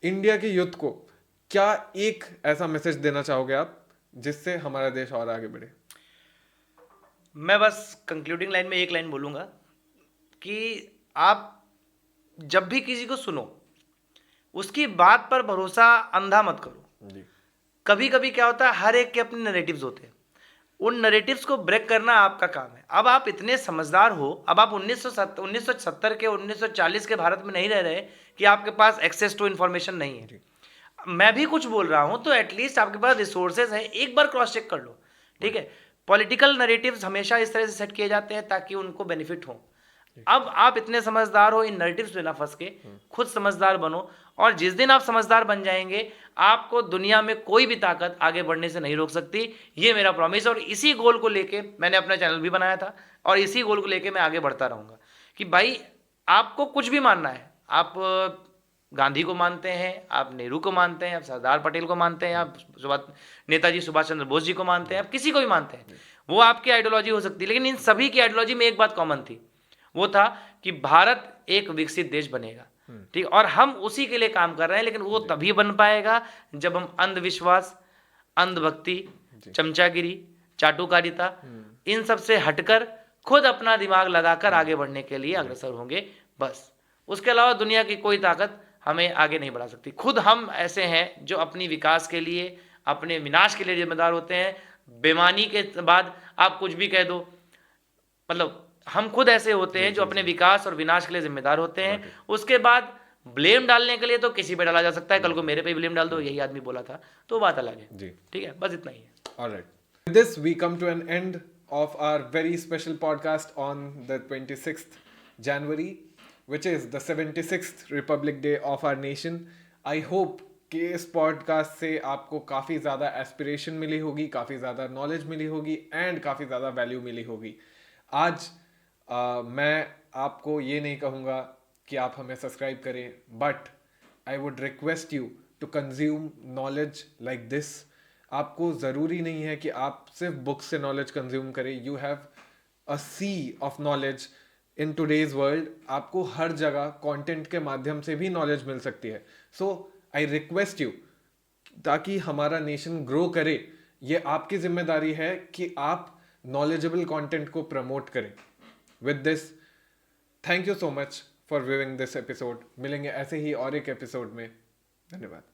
इंडिया के यूथ को क्या एक ऐसा मैसेज देना चाहोगे आप जिससे हमारा देश और आगे बढ़े? मैं बस कंक्लूडिंग लाइन में एक लाइन बोलूँगा कि आप जब भी किसी को सुनो, उसकी बात पर भरोसा अंधा मत करो जी। कभी कभी क्या होता है, हर एक के अपने नैरेटिव्स होते हैं, उन नैरेटिव्स को ब्रेक करना आपका काम है। अब आप इतने समझदार हो, अब आप 1970 के 1940 के भारत में नहीं रह रहे कि आपके पास एक्सेस टू इन्फॉर्मेशन नहीं है। मैं भी कुछ बोल रहा हूं तो एटलीस्ट आपके पास रिसोर्सेज है, एक बार क्रॉस चेक कर लो, ठीक है। पॉलिटिकल नैरेटिव्स हमेशा इस तरह से सेट किए जाते हैं ताकि उनको बेनिफिट हो। अब आप इतने समझदार हो, इन नैरेटिव्स में ना फंस के खुद समझदार बनो, और जिस दिन आप समझदार बन जाएंगे, आपको दुनिया में कोई भी ताकत आगे बढ़ने से नहीं रोक सकती। ये मेरा प्रॉमिस। और इसी गोल को लेके मैंने अपना चैनल भी बनाया था, और इसी गोल को लेके मैं आगे बढ़ता रहूँगा कि भाई आपको कुछ भी मानना है, आप गांधी को मानते हैं, आप नेहरू को मानते हैं, आप सरदार पटेल को मानते हैं, आप नेताजी सुभाष चंद्र बोस जी को मानते हैं, आप किसी को भी मानते हैं, वो आपकी आइडियोलॉजी हो सकती है। लेकिन इन सभी की आइडियोलॉजी में एक बात कॉमन थी, वो था कि भारत एक विकसित देश बनेगा, ठीक। और हम उसी के लिए काम कर रहे हैं, लेकिन वो तभी बन पाएगा जब हम अंधविश्वास, अंधभक्ति, चमचागिरी, चाटुकारिता, इन सब से हटकर खुद अपना दिमाग लगाकर आगे बढ़ने के लिए अग्रसर होंगे। बस उसके अलावा दुनिया की कोई ताकत हमें आगे नहीं बढ़ा सकती। खुद हम ऐसे हैं जो अपनी विकास के लिए, अपने विनाश के लिए जिम्मेदार होते हैं। बेईमानी के बाद आप कुछ भी कह दो, मतलब हम खुद ऐसे होते हैं जो अपने विकास और विनाश के लिए जिम्मेदार होते हैं। उसके बाद ब्लेम डालने के लिए तो किसी पे डाला जा सकता है, कल को मेरे पे ब्लेम डाल दो, यही आदमी बोला था, तो बात अलग है जी। ठीक है, बस इतना ही है। Alright. With this, we come to an end of our very special podcast on the 26th January, which is the 76th Republic Day of our nation. I hope कि इस पॉडकास्ट से आपको काफ़ी ज़्यादा एस्पिरेशन मिली होगी, काफ़ी ज़्यादा नॉलेज मिली होगी एंड काफ़ी ज़्यादा वैल्यू मिली होगी। आज मैं आपको ये नहीं कहूँगा कि आप हमें सब्सक्राइब करें, but I would request you to consume knowledge like this. आपको ज़रूरी नहीं है कि आप सिर्फ बुक्स से नॉलेज कंज्यूम करें। You have a sea of knowledge in today's world. आपको हर जगह कंटेंट के माध्यम से भी नॉलेज मिल सकती है। सो आई रिक्वेस्ट यू, ताकि हमारा नेशन ग्रो करे, ये आपकी जिम्मेदारी है कि आप नॉलेजेबल कंटेंट को प्रमोट करें। With this, thank you so much for viewing this episode. मिलेंगे ऐसे ही और एक एपिसोड में। धन्यवाद।